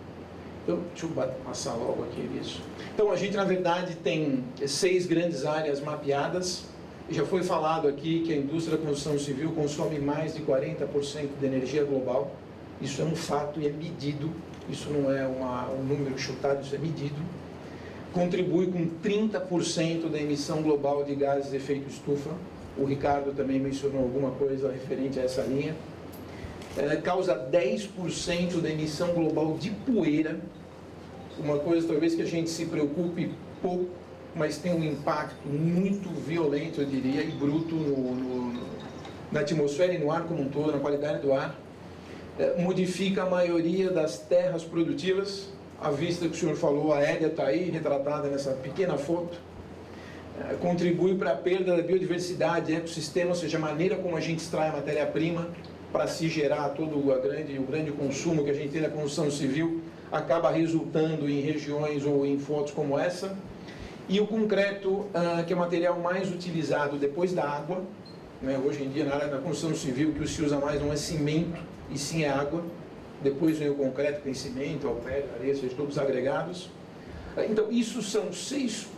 Então, deixa eu passar logo aqui isso. Então, a gente, na verdade, tem 6 grandes áreas mapeadas. Já foi falado aqui que a indústria da construção civil consome mais de 40% da energia global. Isso é um fato e é medido. Isso não é um número chutado, isso é medido. Contribui com 30% da emissão global de gases de efeito estufa. O Ricardo também mencionou alguma coisa referente a essa linha. Causa 10% da emissão global de poeira. Uma coisa talvez que a gente se preocupe pouco, mas tem um impacto muito violento, eu diria, e bruto na atmosfera e no ar como um todo, na qualidade do ar. Modifica a maioria das terras produtivas. A vista que o senhor falou, aérea, está aí, retratada nessa pequena foto. Contribui para a perda da biodiversidade, ecossistema, ou seja, a maneira como a gente extrai a matéria-prima para se gerar todo o grande consumo que a gente tem na construção civil, acaba resultando em regiões ou em fotos como essa. E o concreto, que é o material mais utilizado depois da água, né? Hoje em dia, na área da construção civil, o que se usa mais não é cimento, e sim é água. Depois vem o concreto, que tem cimento, alpério, areia, seja, todos agregados. Então, isso são 6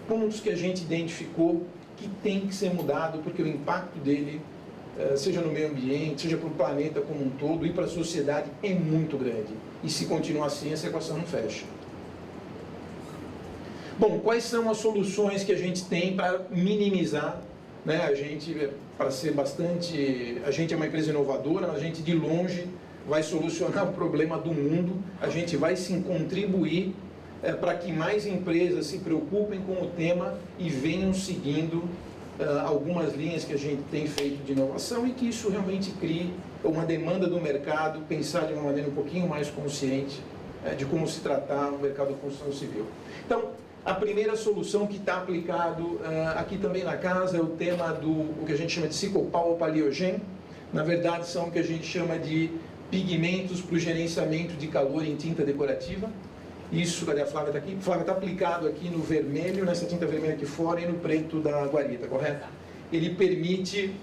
pontos que a gente identificou que tem que ser mudado, porque o impacto dele, seja no meio ambiente, seja para o planeta como um todo e para a sociedade, é muito grande. E se continuar assim, essa equação não fecha. Bom, quais são as soluções que a gente tem para minimizar, né? A gente é uma empresa inovadora, mas a gente de longe vai solucionar o problema do mundo, a gente vai sim contribuir para que mais empresas se preocupem com o tema e venham seguindo algumas linhas que a gente tem feito de inovação e que isso realmente crie uma demanda do mercado, pensar de uma maneira um pouquinho mais consciente de como se tratar o mercado da construção civil. Então, a primeira solução que está aplicado aqui também na casa é o tema o que a gente chama de Cicopal Paleogen. Na verdade, são o que a gente chama de pigmentos para o gerenciamento de calor em tinta decorativa. Isso, cadê a Flávia está aqui? Flávia, está aplicado aqui no vermelho, nessa tinta vermelha aqui fora e no preto da guarita, correto? Ele permite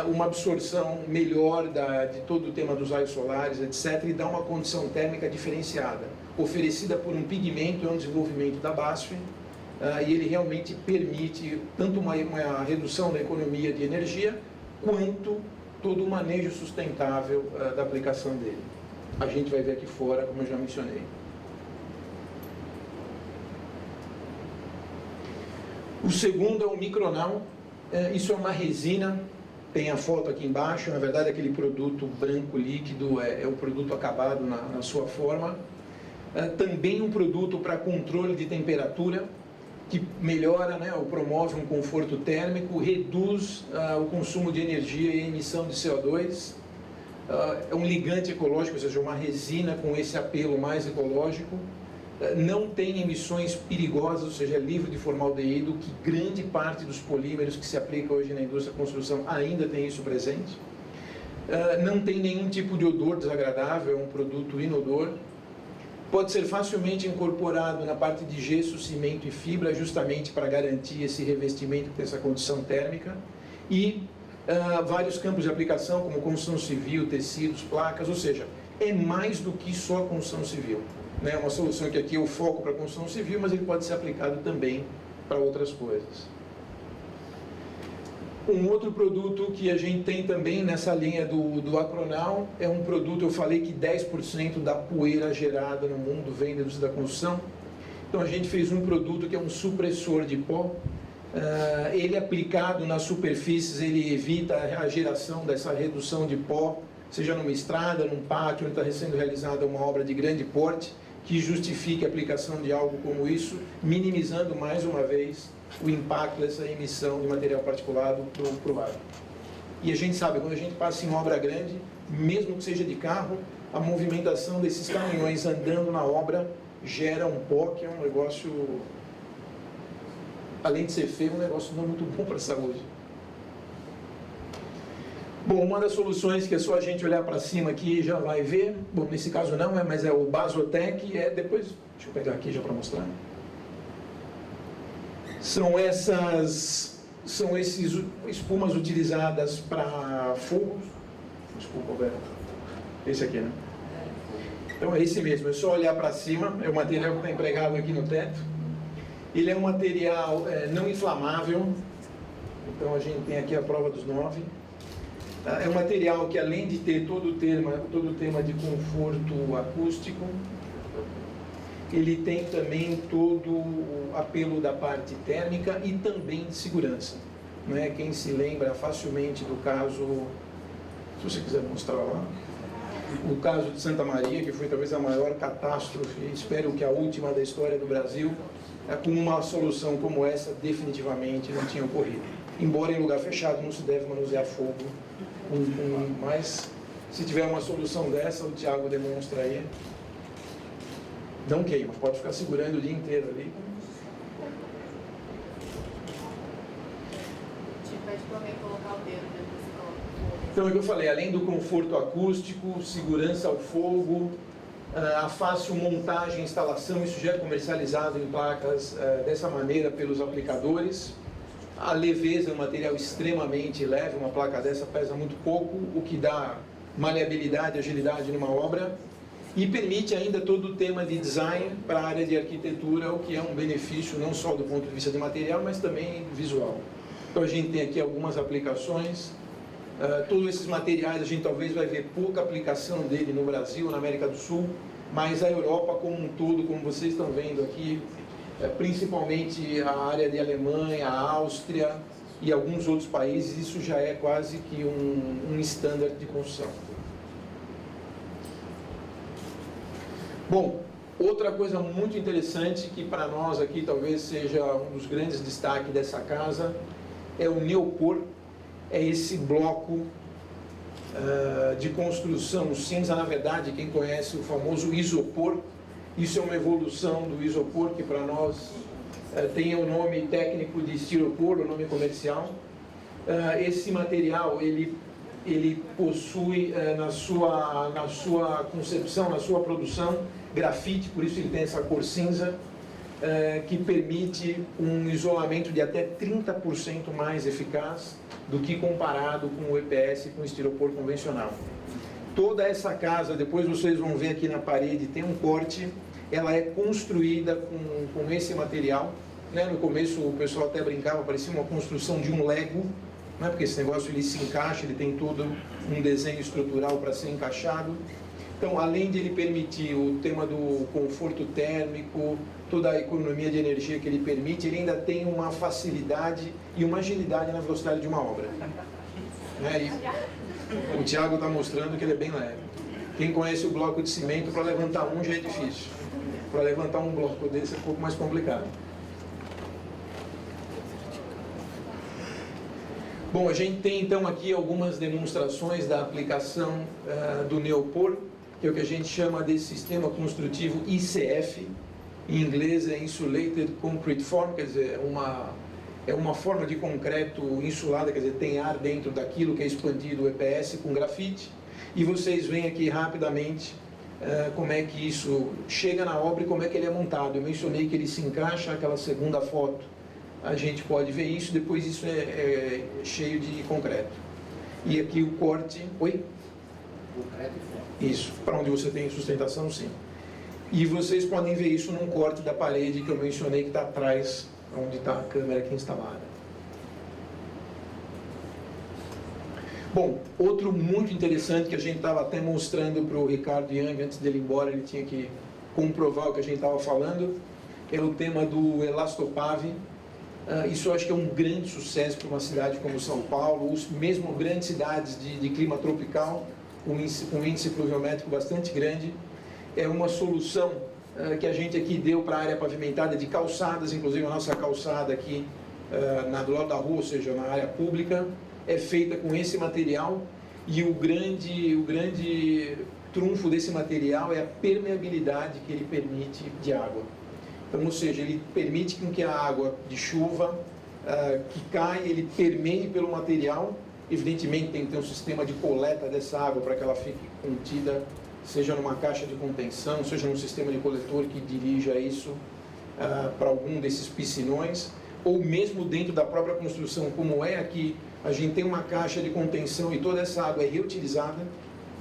uma absorção melhor de todo o tema dos raios solares, etc., e dá uma condição térmica diferenciada, oferecida por um pigmento, é um desenvolvimento da BASF, e ele realmente permite tanto uma redução da economia de energia, quanto todo o manejo sustentável da aplicação dele. A gente vai ver aqui fora, como eu já mencionei. O segundo é o Micronal. Isso é uma resina, tem a foto aqui embaixo, na verdade aquele produto branco líquido é o produto acabado na sua forma. Também um produto para controle de temperatura, que melhora, né, ou promove um conforto térmico, reduz o consumo de energia e a emissão de CO2. É um ligante ecológico, ou seja, uma resina com esse apelo mais ecológico. Não tem emissões perigosas, ou seja, é livre de formaldeído, que grande parte dos polímeros que se aplica hoje na indústria da construção ainda tem isso presente. Não tem nenhum tipo de odor desagradável, é um produto inodor. Pode ser facilmente incorporado na parte de gesso, cimento e fibra, justamente para garantir esse revestimento que tem essa condição térmica. E vários campos de aplicação, como construção civil, tecidos, placas, ou seja, é mais do que só construção civil. É uma solução que aqui é o foco para a construção civil, mas ele pode ser aplicado também para outras coisas. Um outro produto que a gente tem também nessa linha do Acronal é um produto, eu falei que 10% da poeira gerada no mundo vem da indústria da construção. Então a gente fez um produto que é um supressor de pó. Ele aplicado nas superfícies, ele evita a geração dessa redução de pó, seja numa estrada, num pátio, onde está sendo realizada uma obra de grande porte, que justifique a aplicação de algo como isso, minimizando mais uma vez o impacto dessa emissão de material particulado para o ar. E a gente sabe, quando a gente passa em obra grande, mesmo que seja de carro, a movimentação desses caminhões andando na obra gera um pó que é um negócio, além de ser feio, um negócio não muito bom para a saúde. Bom, uma das soluções que é só a gente olhar para cima aqui já vai ver, bom, nesse caso não, mas é o Basotec, depois, deixa eu pegar aqui já para mostrar. São esses espumas utilizadas para fogos. Desculpa, Roberto. Esse aqui, né? Então é esse mesmo, é só olhar para cima, é o material que está empregado aqui no teto. Ele é um material não inflamável, Então a gente tem aqui a prova dos 9. É um material que, além de ter todo o tema de conforto acústico, ele tem também todo o apelo da parte térmica e também de segurança. Não é? Quem se lembra facilmente do caso, se você quiser mostrar lá, o caso de Santa Maria, que foi talvez a maior catástrofe, espero que a última da história do Brasil, com uma solução como essa definitivamente não tinha ocorrido. Embora em lugar fechado não se deve manusear fogo, mas se tiver uma solução dessa, o Thiago demonstra aí, não queima, pode ficar segurando o dia inteiro ali. Então, é o que eu falei, além do conforto acústico, segurança ao fogo, a fácil montagem e instalação, isso já é comercializado em placas dessa maneira pelos aplicadores. A leveza é um material extremamente leve, uma placa dessa pesa muito pouco, o que dá maleabilidade e agilidade numa obra. E permite ainda todo o tema de design para a área de arquitetura, o que é um benefício não só do ponto de vista de material, mas também visual. Então a gente tem aqui algumas aplicações. Todos esses materiais a gente talvez vai ver pouca aplicação dele no Brasil, na América do Sul, mas a Europa como um todo, como vocês estão vendo aqui, principalmente a área de Alemanha, a Áustria e alguns outros países, isso já é quase que um standard de construção. Bom, outra coisa muito interessante que para nós aqui talvez seja um dos grandes destaques dessa casa é o Neopor, é esse bloco de construção cinza. Na verdade, quem conhece o famoso isopor, isso é uma evolução do isopor que para nós tem o nome técnico de estiropor, o nome comercial. Esse material ele possui na sua concepção, na sua produção, grafite, por isso ele tem essa cor cinza, que permite um isolamento de até 30% mais eficaz do que comparado com o EPS e com o estiropor convencional. Toda essa casa, depois vocês vão ver aqui na parede, tem um corte, ela é construída com esse material. Né? No começo o pessoal até brincava, parecia uma construção de um Lego, né? Porque esse negócio ele se encaixa, ele tem todo um desenho estrutural para ser encaixado. Então, além de ele permitir o tema do conforto térmico, toda a economia de energia que ele permite, ele ainda tem uma facilidade e uma agilidade na velocidade de uma obra. Né? E o Thiago está mostrando que ele é bem leve. Quem conhece o bloco de cimento, para levantar um já é difícil. Para levantar um bloco desse é um pouco mais complicado. Bom, a gente tem então aqui algumas demonstrações da aplicação do Neopor, que é o que a gente chama desse sistema construtivo ICF, em inglês é Insulated Concrete Form, quer dizer, é uma forma de concreto insulada, quer dizer, tem ar dentro daquilo que é expandido o EPS com grafite, e vocês veem aqui rapidamente como é que isso chega na obra e como é que ele é montado. Eu mencionei que ele se encaixa, aquela segunda foto, a gente pode ver isso, depois isso é cheio de concreto. E aqui o corte... Oi? Concreto e ferro. Isso, para onde você tem sustentação, sim. E vocês podem ver isso num corte da parede que eu mencionei, que está atrás, onde está a câmera aqui instalada. Bom, outro muito interessante que a gente estava até mostrando para o Ricardo Young, antes dele ir embora, ele tinha que comprovar o que a gente estava falando, é o tema do Elastopave. Isso eu acho que é um grande sucesso para uma cidade como São Paulo, mesmo grandes cidades de clima tropical, com um índice pluviométrico bastante grande. É uma solução que a gente aqui deu para a área pavimentada de calçadas, inclusive a nossa calçada aqui do lado da rua, ou seja, na área pública, é feita com esse material, e o grande trunfo desse material é a permeabilidade que ele permite de água. Então, ou seja, ele permite que a água de chuva que cai, ele permeie pelo material. Evidentemente tem que ter um sistema de coleta dessa água para que ela fique contida, seja numa caixa de contenção, seja num sistema de coletor que dirija isso para algum desses piscinões, ou mesmo dentro da própria construção, como é aqui, a gente tem uma caixa de contenção e toda essa água é reutilizada.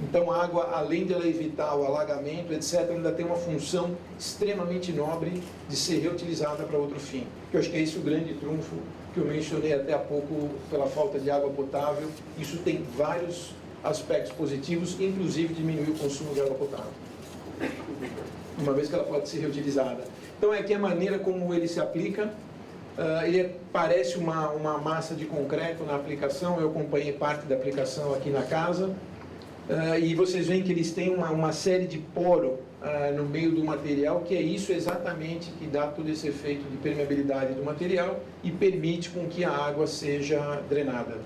Então a água, além de ela evitar o alagamento, etc., ainda tem uma função extremamente nobre de ser reutilizada para outro fim. que eu acho que é esse o grande trunfo que eu mencionei até há pouco pela falta de água potável. Isso tem vários aspectos positivos, inclusive diminuir o consumo de água potável, uma vez que ela pode ser reutilizada. Então é que a maneira como ele se aplica, ele parece uma massa de concreto na aplicação. Eu acompanhei parte da aplicação aqui na casa, e vocês veem que eles têm uma série de poros no meio do material, que é isso exatamente que dá todo esse efeito de permeabilidade do material e permite com que a água seja drenada.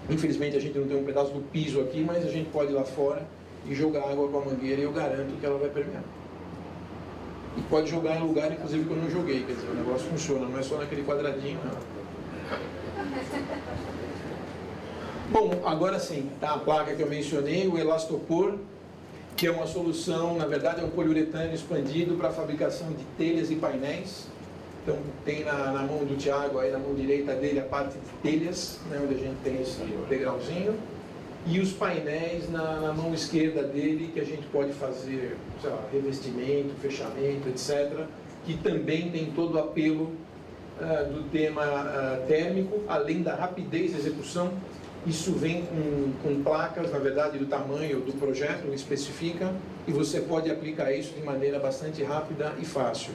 Infelizmente a gente não tem um pedaço do piso aqui, mas a gente pode ir lá fora e jogar água com a mangueira, e eu garanto que ela vai permear. E pode jogar em lugar, inclusive, que eu não joguei, quer dizer, o negócio funciona, não é só naquele quadradinho, não. Bom, agora sim, tá a placa que eu mencionei, o Elastopor, que é uma solução, na verdade é um poliuretano expandido para a fabricação de telhas e painéis. Então tem na mão do Thiago, aí na mão direita dele, a parte de telhas, né, onde a gente tem esse degrauzinho, e os painéis na mão esquerda dele, que a gente pode fazer, sei lá, revestimento, fechamento, etc., que também tem todo o apelo do tema térmico, além da rapidez de execução. Isso vem com placas, na verdade, do tamanho do projeto, especifica, e você pode aplicar isso de maneira bastante rápida e fácil.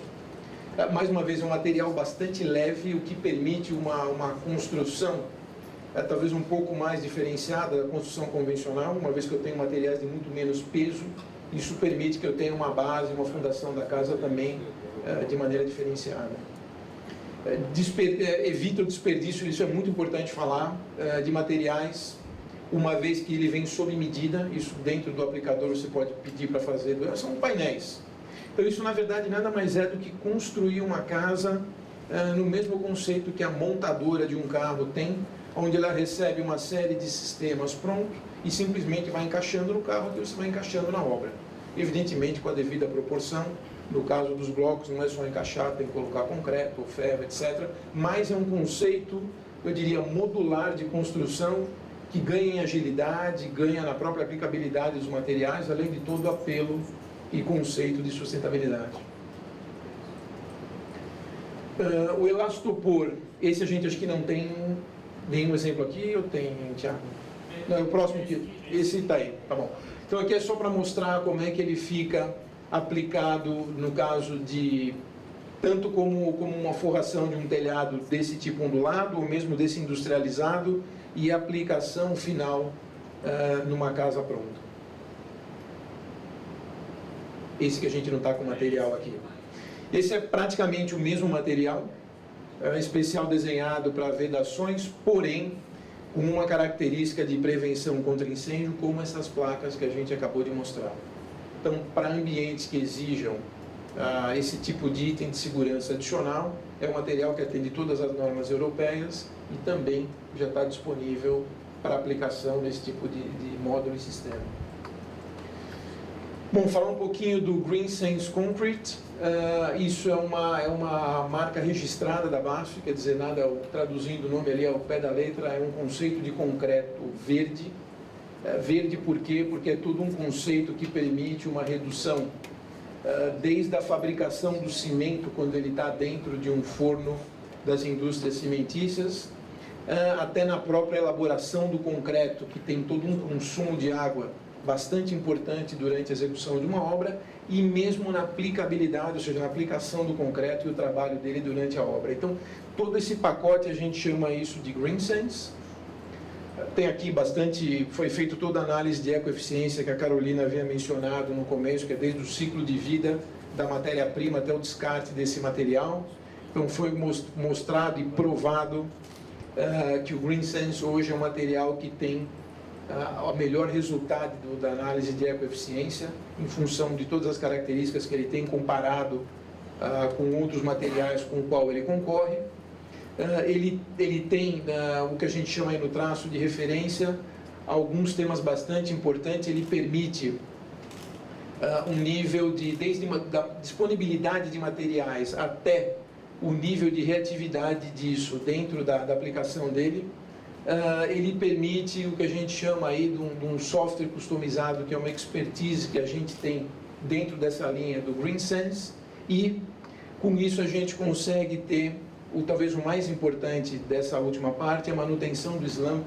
Mais uma vez, é um material bastante leve, o que permite uma construção talvez um pouco mais diferenciada da construção convencional, uma vez que eu tenho materiais de muito menos peso. Isso permite que eu tenha uma base, uma fundação da casa também de maneira diferenciada. Evita o desperdício, isso é muito importante falar, de materiais, uma vez que ele vem sob medida. Isso dentro do aplicador você pode pedir para fazer, são painéis. Então isso na verdade nada mais é do que construir uma casa no mesmo conceito que a montadora de um carro tem, onde ela recebe uma série de sistemas prontos e simplesmente vai encaixando no carro, que você vai encaixando na obra. Evidentemente com a devida proporção. No caso dos blocos não é só encaixar, tem que colocar concreto, ferro, etc. Mas é um conceito, eu diria, modular de construção, que ganha em agilidade, ganha na própria aplicabilidade dos materiais, além de todo o apelo e conceito de sustentabilidade. O Elastopor, esse a gente acho que não tem nenhum exemplo aqui, eu tenho, Thiago? Não, é o próximo que... Esse está aí, tá bom. Então aqui é só para mostrar como é que ele fica aplicado no caso de... tanto como uma forração de um telhado desse tipo ondulado, ou mesmo desse industrializado, e a aplicação final numa casa pronta. Esse que a gente não está com material aqui. Esse é praticamente o mesmo material, especial desenhado para vedações, porém com uma característica de prevenção contra incêndio, como essas placas que a gente acabou de mostrar. Então, para ambientes que exijam esse tipo de item de segurança adicional, é um material que atende todas as normas europeias e também já está disponível para aplicação nesse tipo de módulo e sistema. Bom, falar um pouquinho do GreenSense Concrete. Isso é uma marca registrada da BASF, quer dizer, traduzindo o nome ali ao pé da letra, é um conceito de concreto verde. Verde por quê? Porque é todo um conceito que permite uma redução, desde a fabricação do cimento, quando ele está dentro de um forno das indústrias cimentícias, até na própria elaboração do concreto, que tem todo um consumo de água bastante importante durante a execução de uma obra, e mesmo na aplicabilidade, ou seja, na aplicação do concreto e o trabalho dele durante a obra. Então, todo esse pacote a gente chama isso de GreenSense. Tem aqui bastante, foi feito toda a análise de ecoeficiência que a Carolina havia mencionado no começo, que é desde o ciclo de vida da matéria-prima até o descarte desse material. Então foi mostrado e provado que o GreenSense hoje é um material que tem o melhor resultado da análise de ecoeficiência, em função de todas as características que ele tem comparado com outros materiais com o qual ele concorre. Ele tem o que a gente chama aí no traço de referência, alguns temas bastante importantes. Ele permite um nível desde da disponibilidade de materiais até o nível de reatividade disso dentro da aplicação dele. Ele permite o que a gente chama aí de um software customizado, que é uma expertise que a gente tem dentro dessa linha do GreenSense, e Com isso a gente consegue ter, talvez o mais importante dessa última parte, a manutenção do slump,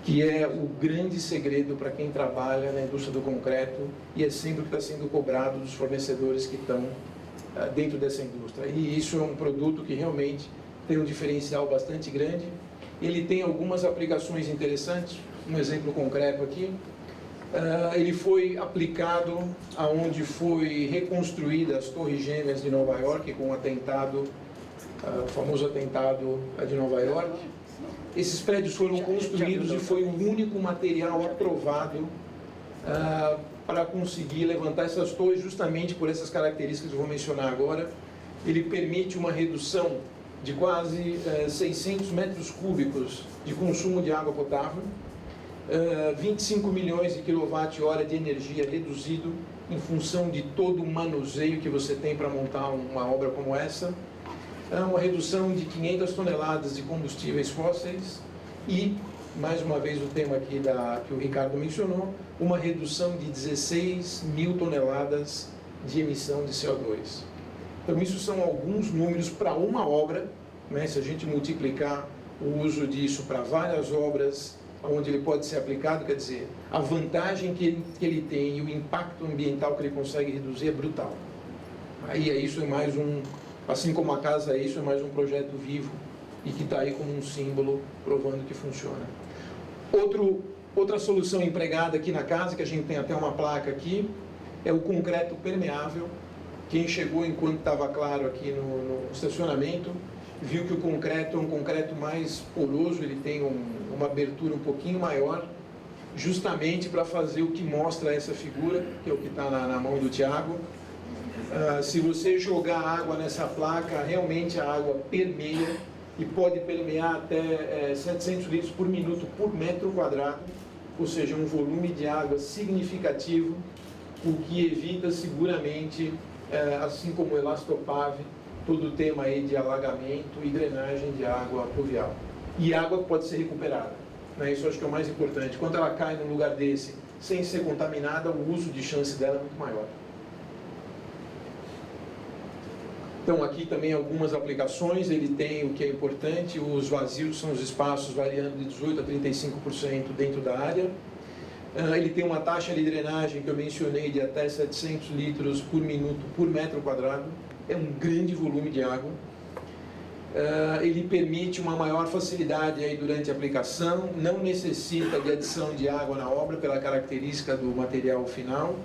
que é o grande segredo para quem trabalha na indústria do concreto e é sempre o que está sendo cobrado dos fornecedores que estão dentro dessa indústria. E isso é um produto que realmente tem um diferencial bastante grande. Ele tem algumas aplicações interessantes, um exemplo concreto aqui. Ele foi aplicado aonde foi reconstruída as Torres Gêmeas de Nova York com o atentado, o famoso atentado de Nova York. Esses prédios foram construídos e foi o único material aprovado para conseguir levantar essas torres, justamente por essas características que eu vou mencionar agora. Ele permite uma redução de quase 600 metros cúbicos de consumo de água potável, 25 milhões de quilowatt-hora de energia reduzido em função de todo o manuseio que você tem para montar uma obra como essa, uma redução de 500 toneladas de combustíveis fósseis e, mais uma vez o tema aqui que o Ricardo mencionou, uma redução de 16 mil toneladas de emissão de CO2. Então isso são alguns números para uma obra, né? Se a gente multiplicar o uso disso para várias obras onde ele pode ser aplicado, quer dizer, a vantagem que ele tem e o impacto ambiental que ele consegue reduzir é brutal. Aí isso é mais assim como a casa, isso é mais um projeto vivo e que está aí como um símbolo provando que funciona. Outra solução empregada aqui na casa, que a gente tem até uma placa aqui, é o concreto permeável. Quem chegou enquanto estava claro aqui no estacionamento, viu que o concreto é um concreto mais poroso, ele tem uma abertura um pouquinho maior, justamente para fazer o que mostra essa figura, que é o que está na mão do Thiago. Se você jogar água nessa placa, realmente a água permeia e pode permear até 700 litros por minuto por metro quadrado, ou seja, um volume de água significativo, o que evita seguramente, assim como o Elastopave, todo o tema aí de alagamento e drenagem de água pluvial. E água pode ser recuperada, né? Isso acho que é o mais importante. Quando ela cai num lugar desse, sem ser contaminada, o uso de chance dela é muito maior. Então aqui também algumas aplicações, ele tem o que é importante, os vazios são os espaços variando de 18% a 35% dentro da área. Ele tem uma taxa de drenagem que eu mencionei de até 700 litros por minuto por metro quadrado, é um grande volume de água. Ele permite uma maior facilidade aí durante a aplicação, não necessita de adição de água na obra pela característica do material final.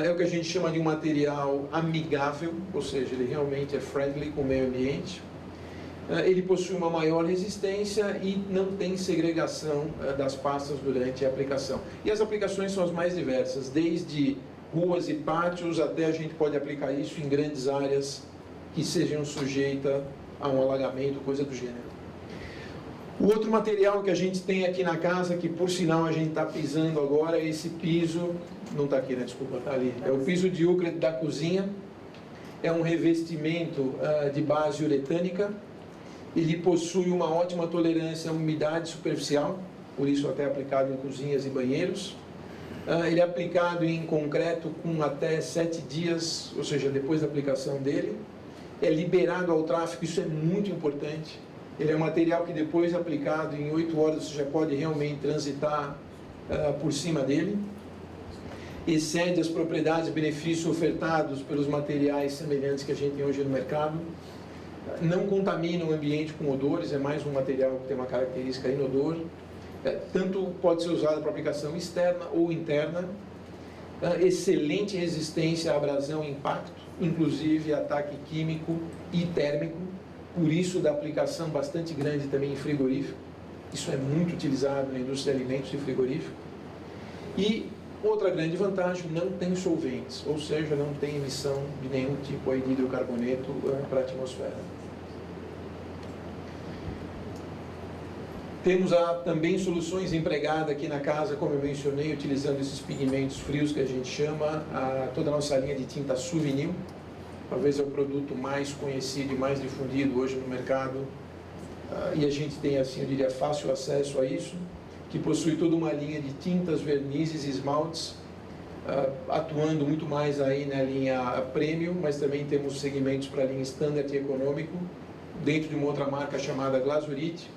É o que a gente chama de um material amigável, ou seja, ele realmente é friendly com o meio ambiente. Ele possui uma maior resistência e não tem segregação das pastas durante a aplicação. E as aplicações são as mais diversas, desde ruas e pátios até a gente pode aplicar isso em grandes áreas que sejam sujeitas a um alagamento, coisa do gênero. O outro material que a gente tem aqui na casa, que por sinal a gente está pisando agora, é esse piso, não está aqui, né? Desculpa, está ali. É o piso de úcrete da cozinha, é um revestimento de base uretânica, ele possui uma ótima tolerância à umidade superficial, por isso até aplicado em cozinhas e banheiros. Ele é aplicado em concreto com até 7 dias, ou seja, depois da aplicação dele. É liberado ao tráfego, isso é muito importante. Ele é um material que depois aplicado em 8 horas você já pode realmente transitar por cima dele. Excede as propriedades e benefícios ofertados pelos materiais semelhantes que a gente tem hoje no mercado. Não contamina o ambiente com odores, é mais um material que tem uma característica inodor. Tanto pode ser usado para aplicação externa ou interna. Excelente resistência à abrasão e impacto, inclusive ataque químico e térmico. Por isso da aplicação bastante grande também em frigorífico. Isso é muito utilizado na indústria de alimentos e frigorífico. E outra grande vantagem, não tem solventes, ou seja, não tem emissão de nenhum tipo aí de hidrocarboneto para a atmosfera. Temos também soluções empregadas aqui na casa, como eu mencionei, utilizando esses pigmentos frios que a gente chama, toda a nossa linha de tinta Souvenir. Talvez é o produto mais conhecido e mais difundido hoje no mercado. E a gente tem, assim, eu diria, fácil acesso a isso, que possui toda uma linha de tintas, vernizes e esmaltes atuando muito mais aí na linha premium, mas também temos segmentos para a linha standard e econômico, dentro de uma outra marca chamada Glasurit.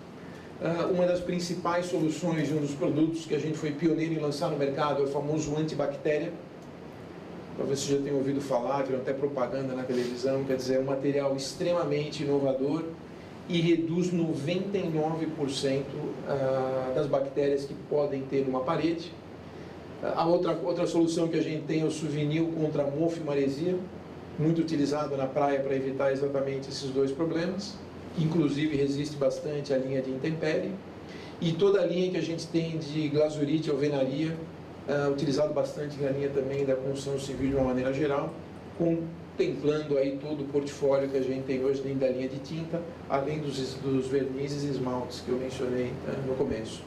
Uma das principais soluções, um dos produtos que a gente foi pioneiro em lançar no mercado é o famoso antibactéria. Talvez você já tenha ouvido falar, tem até propaganda na televisão, quer dizer, é um material extremamente inovador e reduz 99% das bactérias que podem ter numa parede. A outra solução que a gente tem é o Suvinil contra mofo e maresia, muito utilizado na praia para evitar exatamente esses dois problemas, que inclusive resiste bastante à linha de intempérie. E toda a linha que a gente tem de Glasurit e alvenaria, utilizado bastante na linha também da construção civil de uma maneira geral, contemplando aí todo o portfólio que a gente tem hoje dentro da linha de tinta, além dos vernizes e esmaltes que eu mencionei no começo.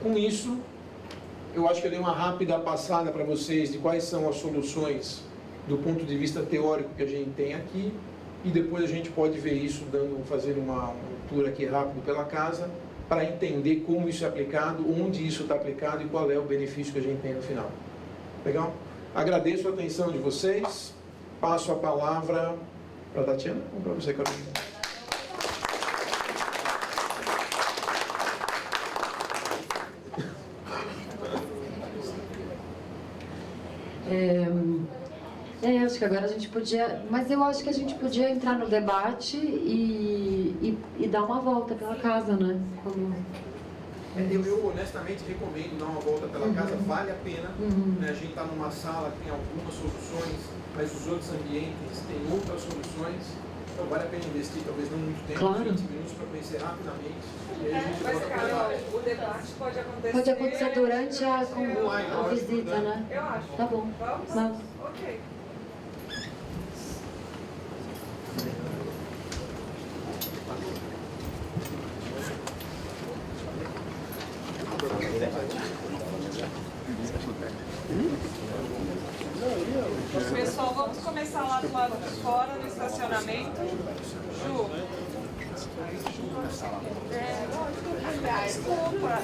Com isso, eu acho que eu dei uma rápida passada para vocês de quais são as soluções do ponto de vista teórico que a gente tem aqui, e depois a gente pode ver isso fazendo uma tour aqui rápido pela casa, para entender como isso é aplicado, onde isso está aplicado e qual é o benefício que a gente tem no final. Legal? Agradeço a atenção de vocês, passo a palavra para a Tatiana ou para você, Carolina? Acho que agora a gente podia, mas eu acho que a gente podia entrar no debate e dar uma volta pela casa, né? Eu honestamente recomendo dar uma volta pela casa, vale a pena. Né? A gente está numa sala que tem algumas soluções, mas os outros ambientes têm outras soluções. Então vale a pena investir, talvez não muito tempo, claro. 20 minutos para conhecer rapidamente. E aí a gente Mas, volta Carol, o debate pode acontecer... Pode acontecer durante a visita, né? Eu acho. Tá bom. Vamos? Ok. Pessoal, vamos começar lá do lado de fora, no estacionamento. Ju. Desculpa.